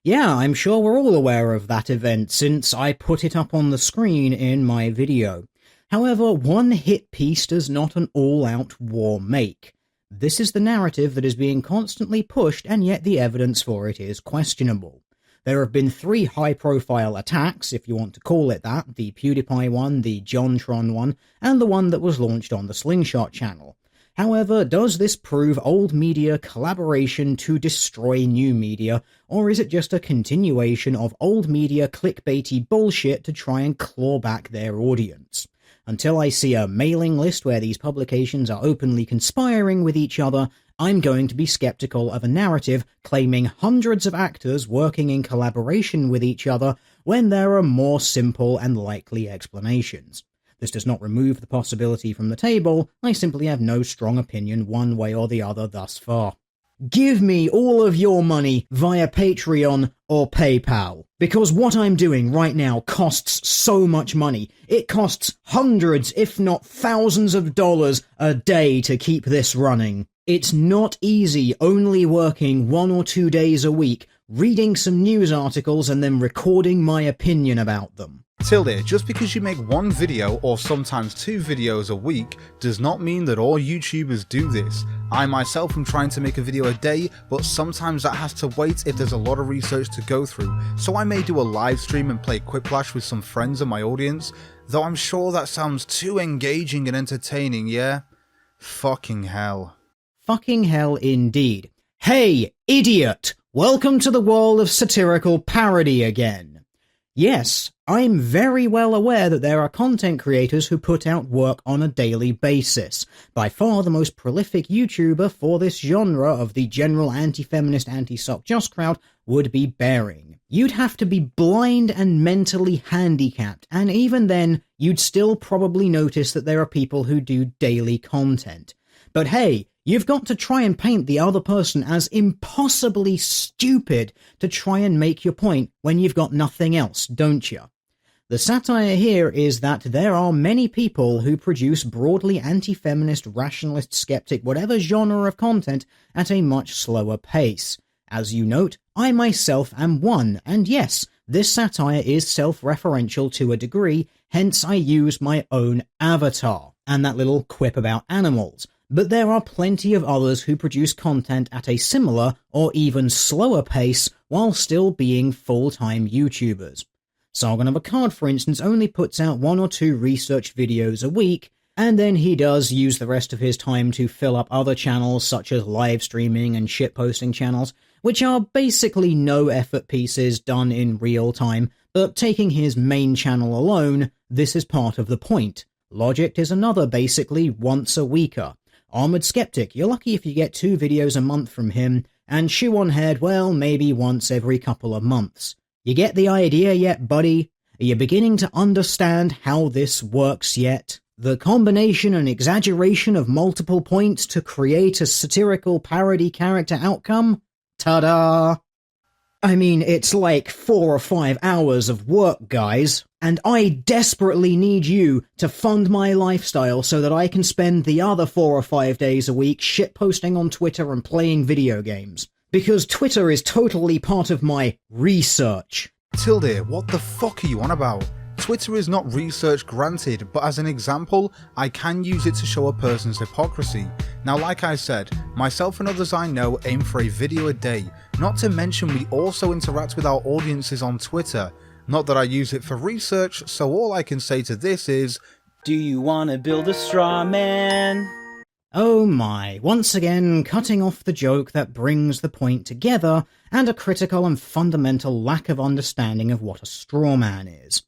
Yeah, I'm sure we're all aware of that event since I put it up on the screen in my video. However, one hit piece does not an all-out war make. This is the narrative that is being constantly pushed, and yet the evidence for it is questionable. There have been 3 high-profile attacks, if you want to call it that, the PewDiePie one, the JonTron one, and the one that was launched on the Slingshot channel. However, does this prove old media collaboration to destroy new media, or is it just a continuation of old media clickbaity bullshit to try and claw back their audience? Until I see a mailing list where these publications are openly conspiring with each other, I'm going to be skeptical of a narrative claiming hundreds of actors working in collaboration with each other when there are more simple and likely explanations. This does not remove the possibility from the table, I simply have no strong opinion one way or the other thus far. Give me all of your money via Patreon or PayPal, because what I'm doing right now costs so much money. It costs hundreds, if not thousands of dollars a day to keep this running. It's not easy only working 1 or 2 days a week, reading some news articles and then recording my opinion about them. Tilde, just because you make 1 video or sometimes 2 videos a week does not mean that all YouTubers do this. I myself am trying to make a video a day, but sometimes that has to wait if there's a lot of research to go through, so I may do a live stream and play Quiplash with some friends in my audience, though I'm sure that sounds too engaging and entertaining, yeah? Fucking hell. Fucking hell indeed. Hey, idiot! Welcome to the world of satirical parody again. Yes, I'm very well aware that there are content creators who put out work on a daily basis. By far the most prolific YouTuber for this genre of the general anti-feminist, anti-sock just crowd would be Bearing. You'd have to be blind and mentally handicapped, and even then, you'd still probably notice that there are people who do daily content. But hey, you've got to try and paint the other person as impossibly stupid to try and make your point when you've got nothing else, don't you? The satire here is that there are many people who produce broadly anti-feminist, rationalist, skeptic, whatever genre of content at a much slower pace. As you note, I myself am one, and yes, this satire is self-referential to a degree, hence I use my own avatar, and that little quip about animals. But there are plenty of others who produce content at a similar or even slower pace while still being full-time YouTubers. Sargon of Akkad, for instance, only puts out 1 or 2 research videos a week, and then he does use the rest of his time to fill up other channels such as live streaming and shitposting channels, which are basically no-effort pieces done in real time, but taking his main channel alone, this is part of the point. Logic is another basically once-a-weeker. Armored Skeptic, you're lucky if you get 2 videos a month from him, and Shoe on Head, well, maybe once every couple of months. You get the idea yet, buddy? Are you beginning to understand how this works yet? The combination and exaggeration of multiple points to create a satirical parody character outcome? Ta-da! I mean, it's like 4 or 5 hours of work, guys, and I desperately need you to fund my lifestyle so that I can spend the other 4 or 5 days a week shitposting on Twitter and playing video games. Because Twitter is totally part of my research. Tilde, what the fuck are you on about? Twitter is not research granted, but as an example, I can use it to show a person's hypocrisy. Now, like I said, myself and others I know aim for a video a day, not to mention we also interact with our audiences on Twitter. Not that I use it for research, so all I can say to this is, Do you wanna build a straw man? Oh my, once again cutting off the joke that brings the point together, and a critical and fundamental lack of understanding of what a straw man is.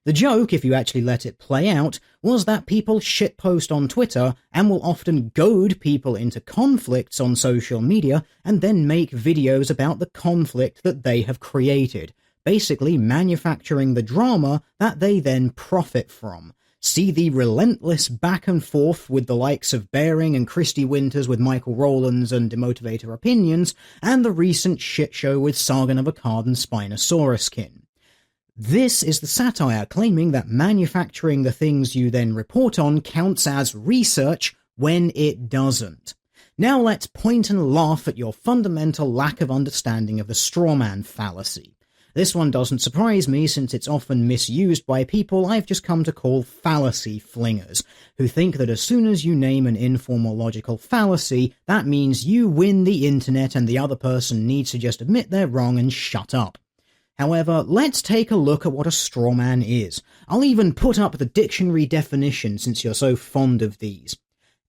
The joke, if you actually let it play out, was that people shitpost on Twitter and will often goad people into conflicts on social media and then make videos about the conflict that they have created, basically manufacturing the drama that they then profit from. See the relentless back and forth with the likes of Bearing and Christy Winters with Michael Rowlands and Demotivator Opinions, and the recent shitshow with Sargon of Akkad and Spinosauruskin. This is the satire claiming that manufacturing the things you then report on counts as research when it doesn't. Now let's point and laugh at your fundamental lack of understanding of the strawman fallacy. This one doesn't surprise me since it's often misused by people I've just come to call fallacy flingers, who think that as soon as you name an informal logical fallacy, that means you win the internet and the other person needs to just admit they're wrong and shut up. However, let's take a look at what a strawman is. I'll even put up the dictionary definition since you're so fond of these.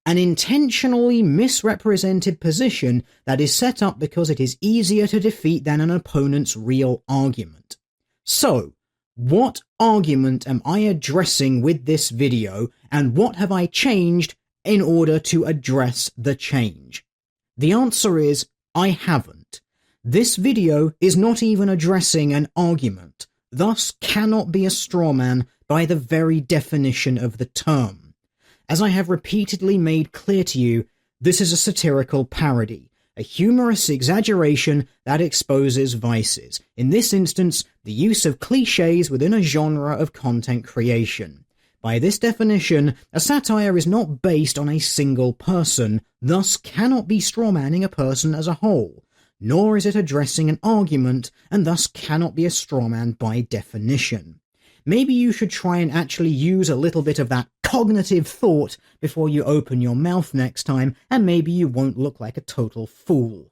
An intentionally misrepresented position that is set up because it is easier to defeat than an opponent's real argument. So, what argument am I addressing with this video, and what have I changed in order to address the change? The answer is, I haven't. This video is not even addressing an argument, thus cannot be a strawman by the very definition of the term. As I have repeatedly made clear to you, this is a satirical parody, a humorous exaggeration that exposes vices, in this instance, the use of clichés within a genre of content creation. By this definition, a satire is not based on a single person, thus cannot be strawmanning a person as a whole, nor is it addressing an argument, and thus cannot be a strawman by definition. Maybe you should try and actually use a little bit of that cognitive thought before you open your mouth next time, and maybe you won't look like a total fool.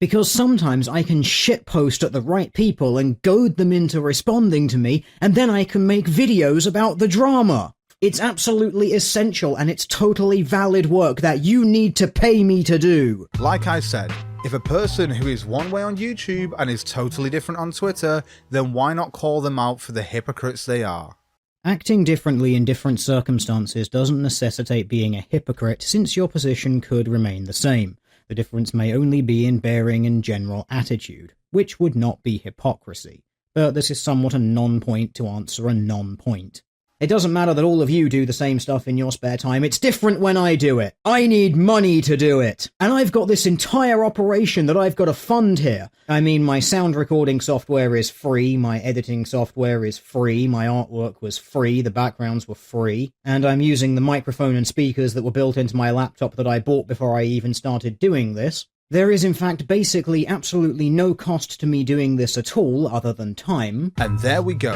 Because sometimes I can shitpost at the right people and goad them into responding to me, and then I can make videos about the drama. It's absolutely essential, and it's totally valid work that you need to pay me to do. Like I said, if a person who is one way on YouTube and is totally different on Twitter, then why not call them out for the hypocrites they are? Acting differently in different circumstances doesn't necessitate being a hypocrite, since your position could remain the same. The difference may only be in bearing and general attitude, which would not be hypocrisy. But this is somewhat a non-point to answer a non-point. It doesn't matter that all of you do the same stuff in your spare time, it's different when I do it. I need money to do it. And I've got this entire operation that I've got to fund here. I mean, my sound recording software is free, my editing software is free, my artwork was free, the backgrounds were free, and I'm using the microphone and speakers that were built into my laptop that I bought before I even started doing this. There is in fact basically absolutely no cost to me doing this at all other than time. And there we go.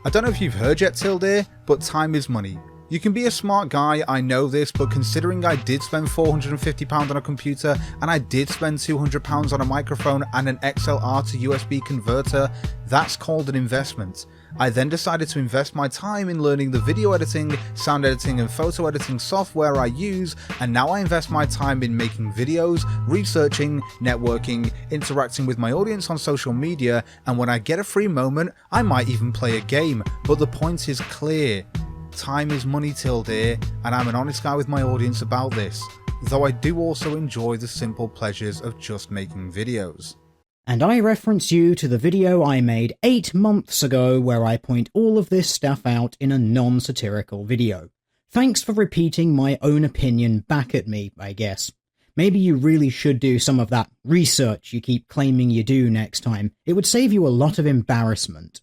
I don't know if you've heard yet, Tilde, but time is money. You can be a smart guy, I know this, but considering I did spend £450 on a computer, and I did spend £200 on a microphone and an XLR to USB converter, that's called an investment. I then decided to invest my time in learning the video editing, sound editing and photo editing software I use, and now I invest my time in making videos, researching, networking, interacting with my audience on social media, and when I get a free moment, I might even play a game, but the point is clear. Time is money, Tilde, and I'm an honest guy with my audience about this, though I do also enjoy the simple pleasures of just making videos. And I reference you to the video I made 8 months ago where I point all of this stuff out in a non-satirical video. Thanks for repeating my own opinion back at me, I guess. Maybe you really should do some of that research you keep claiming you do next time. It would save you a lot of embarrassment.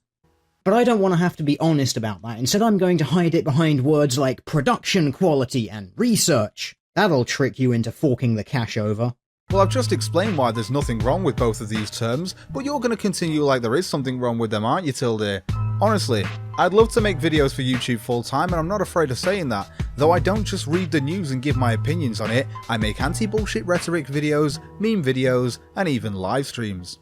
But I don't want to have to be honest about that. Instead, I'm going to hide it behind words like production quality and research. That'll trick you into forking the cash over. Well, I've just explained why there's nothing wrong with both of these terms, but you're going to continue like there is something wrong with them, aren't you, Tilde? Honestly, I'd love to make videos for YouTube full time, and I'm not afraid of saying that, though I don't just read the news and give my opinions on it. I make anti-bullshit rhetoric videos, meme videos, and even live streams.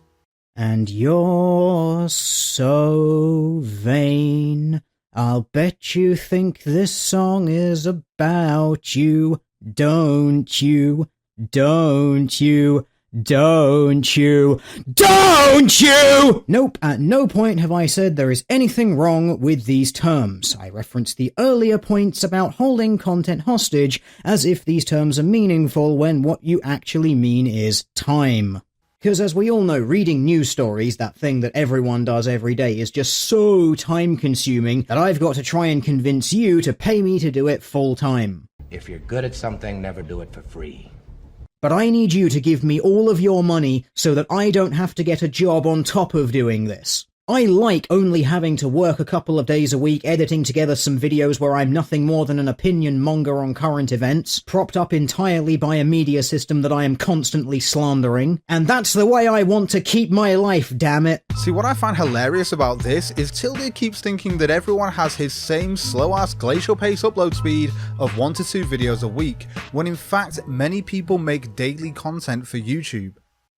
And you're so vain. I'll bet you think this song is about you. Don't you? Don't you? Don't you? Don't you? Nope, at no point have I said there is anything wrong with these terms. I referenced the earlier points about holding content hostage as if these terms are meaningful when what you actually mean is time. Because as we all know, reading news stories, that thing that everyone does every day, is just so time-consuming that I've got to try and convince you to pay me to do it full-time. If you're good at something, never do it for free. But I need you to give me all of your money so that I don't have to get a job on top of doing this. I like only having to work a couple of days a week editing together some videos where I'm nothing more than an opinion monger on current events, propped up entirely by a media system that I am constantly slandering, and that's the way I want to keep my life, damn it. See, what I find hilarious about this is Tilde keeps thinking that everyone has his same slow-ass glacial pace upload speed of 1 to 2 videos a week, when in fact many people make daily content for YouTube.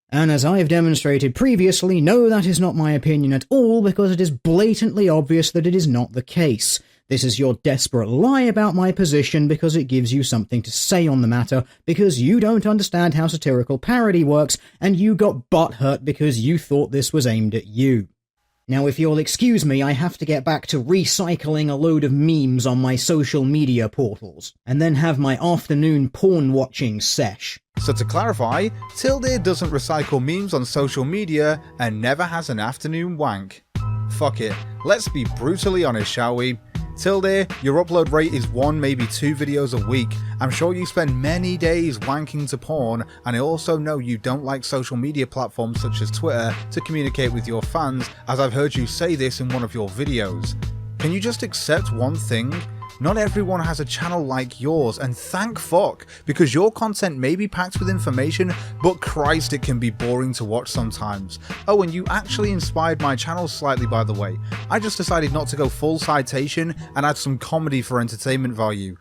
And as I have demonstrated previously, no, that is not my opinion at all, because it is blatantly obvious that it is not the case. This is your desperate lie about my position because it gives you something to say on the matter, because you don't understand how satirical parody works, and you got butthurt because you thought this was aimed at you. Now, if you'll excuse me, I have to get back to recycling a load of memes on my social media portals, and then have my afternoon porn-watching sesh. So to clarify, Tilde doesn't recycle memes on social media and never has an afternoon wank. Fuck it, let's be brutally honest, shall we? Tilde, your upload rate is 1, maybe 2 videos a week. I'm sure you spend many days wanking to porn, and I also know you don't like social media platforms such as Twitter to communicate with your fans, as I've heard you say this in one of your videos. Can you just accept one thing? Not everyone has a channel like yours, and thank fuck, because your content may be packed with information, but Christ, it can be boring to watch sometimes. Oh, and you actually inspired my channel slightly, by the way. I just decided not to go full citation and add some comedy for entertainment value.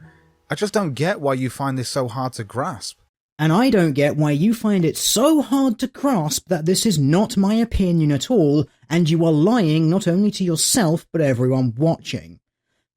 I just don't get why you find this so hard to grasp. And I don't get why you find it so hard to grasp that this is not my opinion at all, and you are lying not only to yourself, but everyone watching.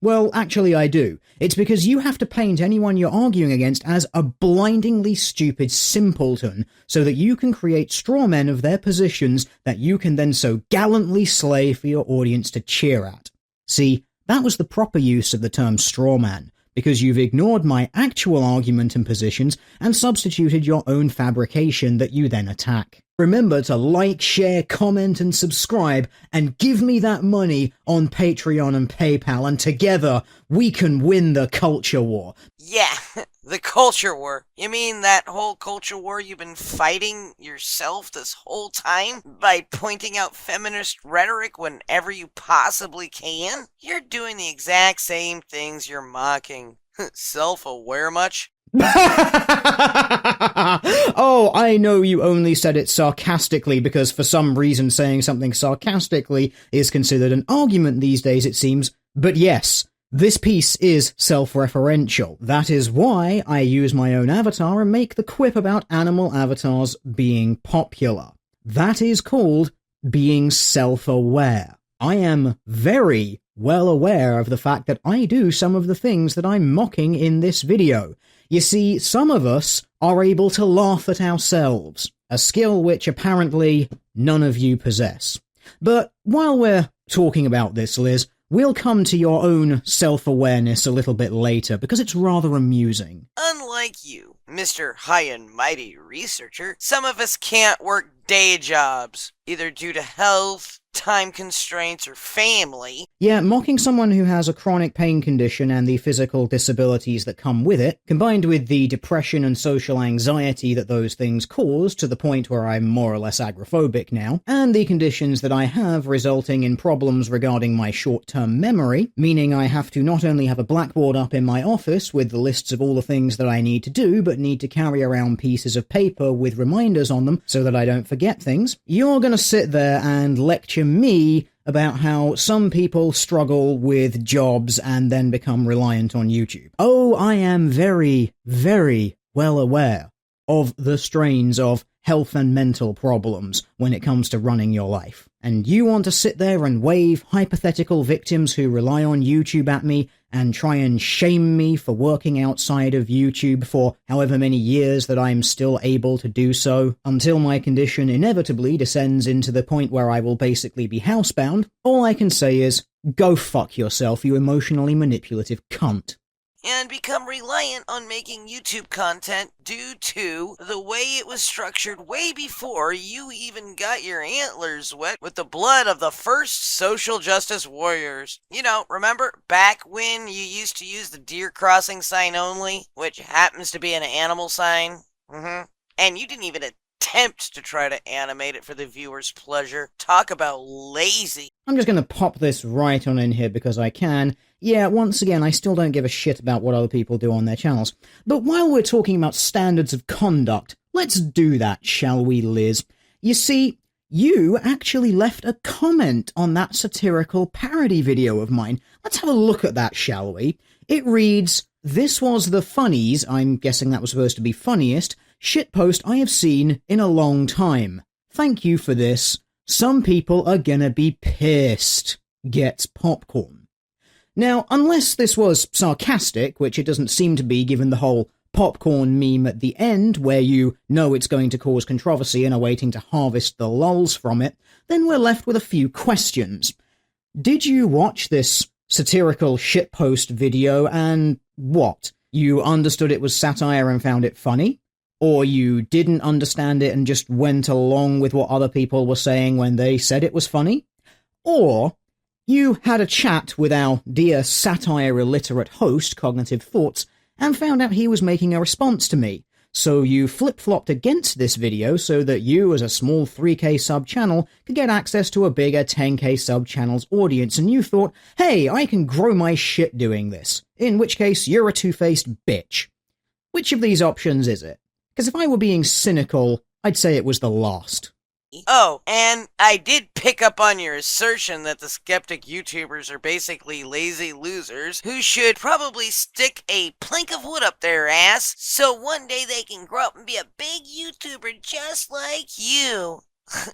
Well, actually I do. It's because you have to paint anyone you're arguing against as a blindingly stupid simpleton, so that you can create straw men of their positions that you can then so gallantly slay for your audience to cheer at. See, that was the proper use of the term straw man, because you've ignored my actual argument and positions and substituted your own fabrication that you then attack. Remember to like, share, comment, and subscribe, and give me that money on Patreon and PayPal, and together we can win the culture war. Yeah, the culture war. You mean that whole culture war you've been fighting yourself this whole time by pointing out feminist rhetoric whenever you possibly can? You're doing the exact same things you're mocking. Self-aware much? Oh, I know you only said it sarcastically because for some reason saying something sarcastically is considered an argument these days, it seems. But yes, this piece is self-referential. That is why I use my own avatar and make the quip about animal avatars being popular. That is called being self-aware. I am very well aware of the fact that I do some of the things that I'm mocking in this video. You see, some of us are able to laugh at ourselves, a skill which apparently none of you possess. But while we're talking about this, Liz, we'll come to your own self-awareness a little bit later, because it's rather amusing. Unlike you, Mr. High and Mighty Researcher, some of us can't work day jobs, either due to health, time constraints, or family. Yeah, mocking someone who has a chronic pain condition and the physical disabilities that come with it, combined with the depression and social anxiety that those things cause, to the point where I'm more or less agoraphobic now, and the conditions that I have resulting in problems regarding my short-term memory, meaning I have to not only have a blackboard up in my office with the lists of all the things that I need to do, but need to carry around pieces of paper with reminders on them so that I don't forget things, you're gonna sit there and lecture me about how some people struggle with jobs and then become reliant on YouTube. Oh, I am very, very well aware of the strains of health and mental problems when it comes to running your life. And you want to sit there and wave hypothetical victims who rely on YouTube at me and try and shame me for working outside of YouTube for however many years that I'm still able to do so, until my condition inevitably descends into the point where I will basically be housebound. All I can say is, go fuck yourself, you emotionally manipulative cunt. And become reliant on making YouTube content due to the way it was structured way before you even got your antlers wet with the blood of the first social justice warriors. You know, remember back when you used to use the deer crossing sign only, which happens to be an animal sign? And you didn't even attempt to try to animate it for the viewer's pleasure. Talk about lazy. I'm just going to pop this right on in here because I can. Yeah, once again, I still don't give a shit about what other people do on their channels. But while we're talking about standards of conduct, let's do that, shall we, Liz? You see, you actually left a comment on that satirical parody video of mine. Let's have a look at that, shall we? It reads, "This was the funnies," I'm guessing that was supposed to be funniest, "shitpost I have seen in a long time. Thank you for this. Some people are gonna be pissed. Gets popcorn." Now, unless this was sarcastic, which it doesn't seem to be given the whole popcorn meme at the end, where you know it's going to cause controversy and are waiting to harvest the lulz from it, then we're left with a few questions. Did you watch this satirical shitpost video and what? You understood it was satire and found it funny? Or you didn't understand it and just went along with what other people were saying when they said it was funny? Or you had a chat with our dear satire-illiterate host, CognitiveThought, and found out he was making a response to me. So you flip-flopped against this video so that you, as a small 3K sub-channel, could get access to a bigger 10K sub-channel's audience, and you thought, hey, I can grow my shit doing this. In which case, you're a two-faced bitch. Which of these options is it? Because if I were being cynical, I'd say it was the last. Oh, and I did pick up on your assertion that the skeptic YouTubers are basically lazy losers who should probably stick a plank of wood up their ass so one day they can grow up and be a big YouTuber just like you.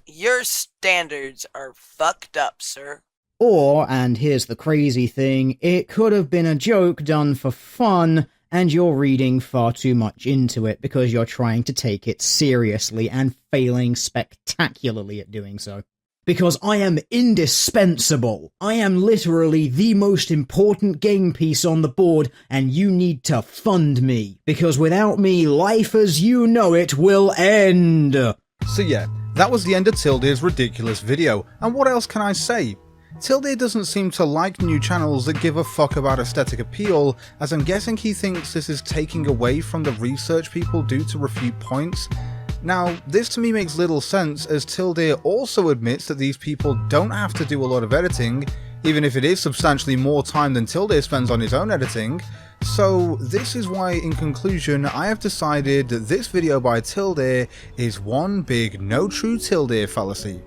Your standards are fucked up, sir. Or, and here's the crazy thing, it could have been a joke done for fun, and you're reading far too much into it because you're trying to take it seriously and failing spectacularly at doing so. Because I am indispensable. I am literally the most important game piece on the board, and you need to fund me. Because without me, life as you know it will end. So yeah, that was the end of Tilde's ridiculous video, and what else can I say? Tilde doesn't seem to like new channels that give a fuck about aesthetic appeal, as I'm guessing he thinks this is taking away from the research people do to refute points. Now, this to me makes little sense, as Tilde also admits that these people don't have to do a lot of editing, even if it is substantially more time than Tilde spends on his own editing. So this is why, in conclusion, I have decided that this video by Tilde is one big no true Tilde fallacy.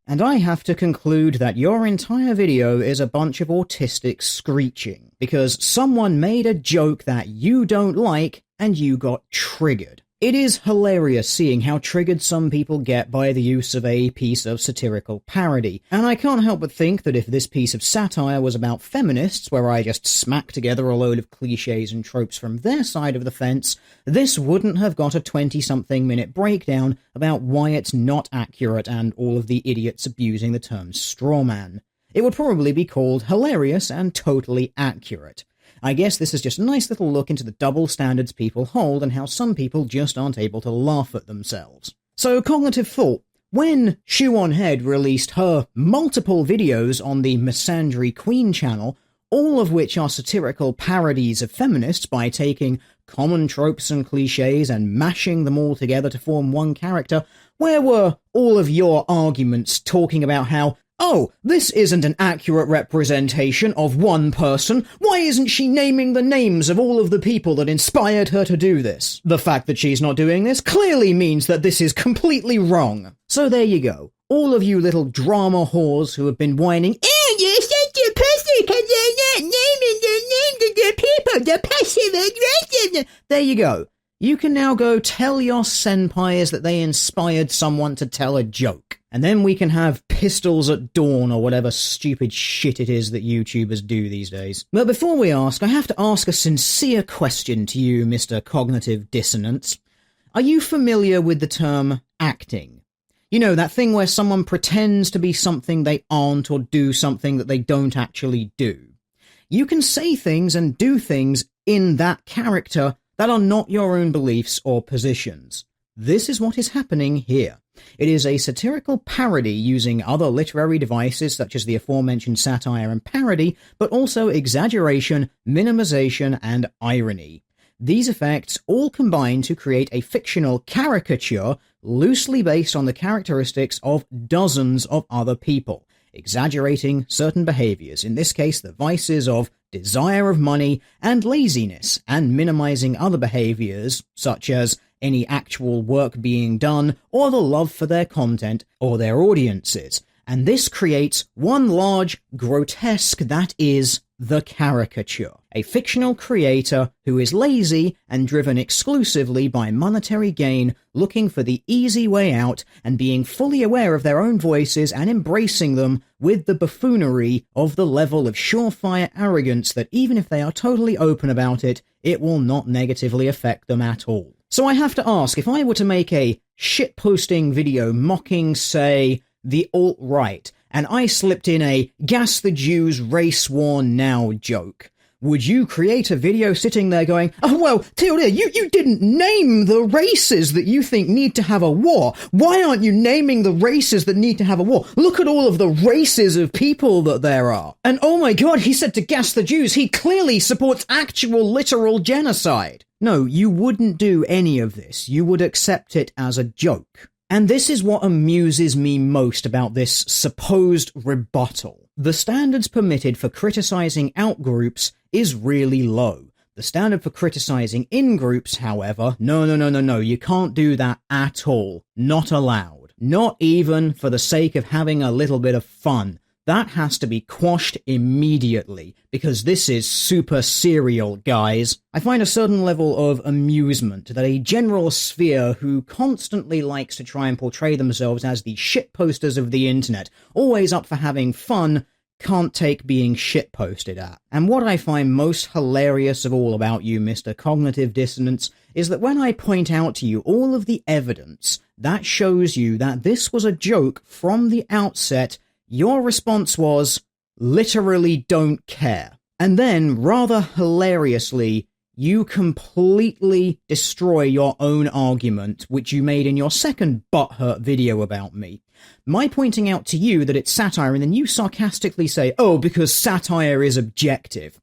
And I have to conclude that your entire video is a bunch of autistic screeching, because someone made a joke that you don't like, and you got triggered. It is hilarious seeing how triggered some people get by the use of a piece of satirical parody, and I can't help but think that if this piece of satire was about feminists, where I just smack together a load of cliches and tropes from their side of the fence, this wouldn't have got a 20-something minute breakdown about why it's not accurate and all of the idiots abusing the term strawman. It would probably be called hilarious and totally accurate. I guess this is just a nice little look into the double standards people hold and how some people just aren't able to laugh at themselves. So, CognitiveThought, when Shoe on Head released her multiple videos on the Misandry Queen channel, all of which are satirical parodies of feminists by taking common tropes and cliches and mashing them all together to form one character, where were all of your arguments talking about how, oh, this isn't an accurate representation of one person. Why isn't she naming the names of all of the people that inspired her to do this? The fact that she's not doing this clearly means that this is completely wrong. So there you go. All of you little drama whores who have been whining, "Oh, you're such a pussy because they're not naming the names of the people, the passive aggressive." There you go. You can now go tell your senpais that they inspired someone to tell a joke. And then we can have pistols at dawn or whatever stupid shit it is that YouTubers do these days. But before we ask, I have to ask a sincere question to you, Mr. Cognitive Dissonance. Are you familiar with the term acting? You know, that thing where someone pretends to be something they aren't or do something that they don't actually do. You can say things and do things in that character that are not your own beliefs or positions. This is what is happening here. It is a satirical parody using other literary devices such as the aforementioned satire and parody, but also exaggeration, minimization, and irony. These effects all combine to create a fictional caricature, loosely based on the characteristics of dozens of other people, exaggerating certain behaviors, in this case the vices of desire of money and laziness, and minimizing other behaviors such as any actual work being done or the love for their content or their audiences. And this creates one large grotesque that is the caricature. A fictional creator who is lazy and driven exclusively by monetary gain, looking for the easy way out and being fully aware of their own voices and embracing them with the buffoonery of the level of surefire arrogance that even if they are totally open about it, it will not negatively affect them at all. So I have to ask, if I were to make a shitposting video mocking, say, the alt-right, and I slipped in a gas the Jews race war now joke, would you create a video sitting there going, oh well, Tilda, you didn't name the races that you think need to have a war. Why aren't you naming the races that need to have a war? Look at all of the races of people that there are. And oh my god, he said to gas the Jews, he clearly supports actual literal genocide. No, you wouldn't do any of this. You would accept it as a joke. And this is what amuses me most about this supposed rebuttal. The standards permitted for criticizing out-groups is really low. The standard for criticizing in-groups, however, no, you can't do that at all. Not allowed. Not even for the sake of having a little bit of fun. That has to be quashed immediately, because this is super serial, guys. I find a certain level of amusement that a general sphere who constantly likes to try and portray themselves as the shitposters of the internet, always up for having fun, can't take being shitposted at. And what I find most hilarious of all about you, Mr. Cognitive Dissonance, is that when I point out to you all of the evidence that shows you that this was a joke from the outset, your response was, literally don't care. And then, rather hilariously, you completely destroy your own argument, which you made in your second butthurt video about me. My pointing out to you that it's satire, and then you sarcastically say, oh, because satire is objective.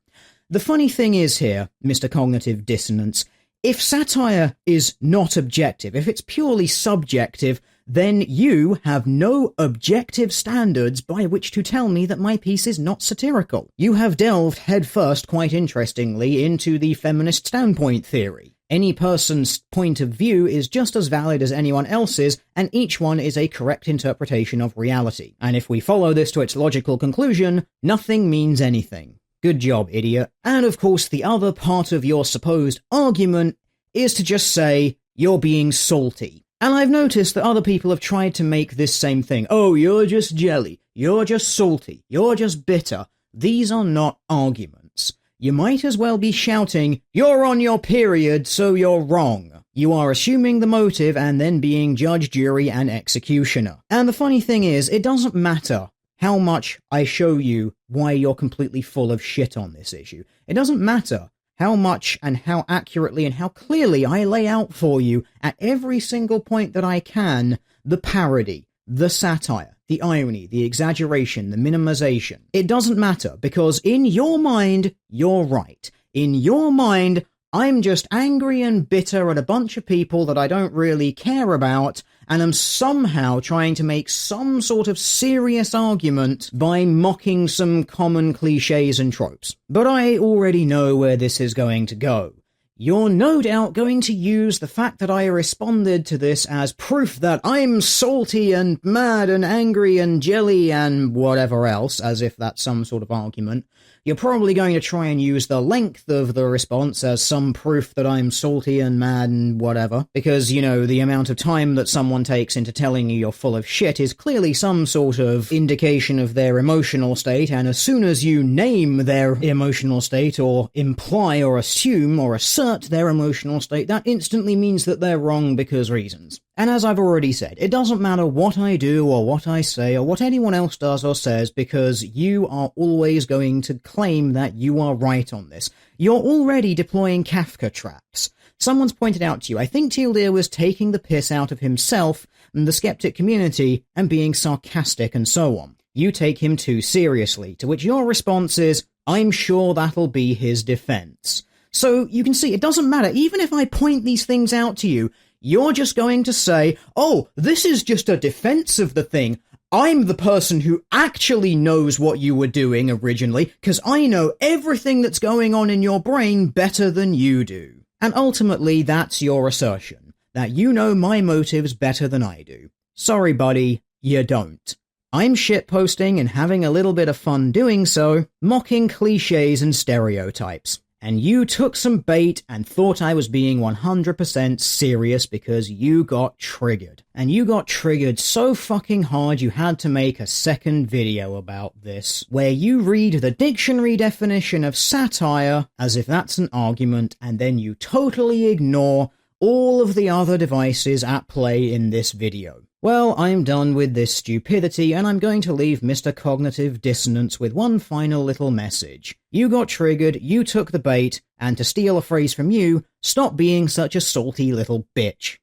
The funny thing is here, Mr. Cognitive Dissonance, if satire is not objective, if it's purely subjective, then you have no objective standards by which to tell me that my piece is not satirical. You have delved headfirst, quite interestingly, into the feminist standpoint theory. Any person's point of view is just as valid as anyone else's, and each one is a correct interpretation of reality. And if we follow this to its logical conclusion, nothing means anything. Good job, idiot. And of course, the other part of your supposed argument is to just say, you're being salty. And I've noticed that other people have tried to make this same thing. Oh, you're just jelly. You're just salty. You're just bitter. These are not arguments. You might as well be shouting, you're on your period, so you're wrong. You are assuming the motive and then being judge, jury, and executioner. And the funny thing is, it doesn't matter how much I show you why you're completely full of shit on this issue. It doesn't matter how much and how accurately and how clearly I lay out for you at every single point that I can the parody, the satire, the irony, the exaggeration, the minimization. It doesn't matter, because in your mind, you're right. In your mind, I'm just angry and bitter at a bunch of people that I don't really care about, and am somehow trying to make some sort of serious argument by mocking some common cliches and tropes. But I already know where this is going to go. You're no doubt going to use the fact that I responded to this as proof that I'm salty and mad and angry and jelly and whatever else, as if that's some sort of argument. You're probably going to try and use the length of the response as some proof that I'm salty and mad and whatever, because, you know, the amount of time that someone takes into telling you you're full of shit is clearly some sort of indication of their emotional state, and as soon as you name their emotional state, or imply or assume or assert their emotional state, that instantly means that they're wrong because reasons. And as I've already said, it doesn't matter what I do or what I say or what anyone else does or says, because you are always going to claim that you are right on this. You're already deploying Kafka traps. Someone's pointed out to you, I think Teal'c was taking the piss out of himself and the skeptic community and being sarcastic and so on. You take him too seriously, to which your response is, I'm sure that'll be his defense. So you can see, it doesn't matter. Even if I point these things out to you, You're just going to say, oh, this is just a defense of the thing. I'm the person who actually knows what you were doing originally, because I know everything that's going on in your brain better than you do. And ultimately, that's your assertion, that you know my motives better than I do. Sorry, buddy, you don't. I'm shitposting and having a little bit of fun doing so, mocking cliches and stereotypes. And you took some bait and thought I was being 100% serious because you got triggered. And you got triggered so fucking hard you had to make a second video about this, where you read the dictionary definition of satire as if that's an argument, and then you totally ignore all of the other devices at play in this video. Well, I'm done with this stupidity, and I'm going to leave Mr. Cognitive Dissonance with one final little message. You got triggered, you took the bait, and to steal a phrase from you, stop being such a salty little bitch.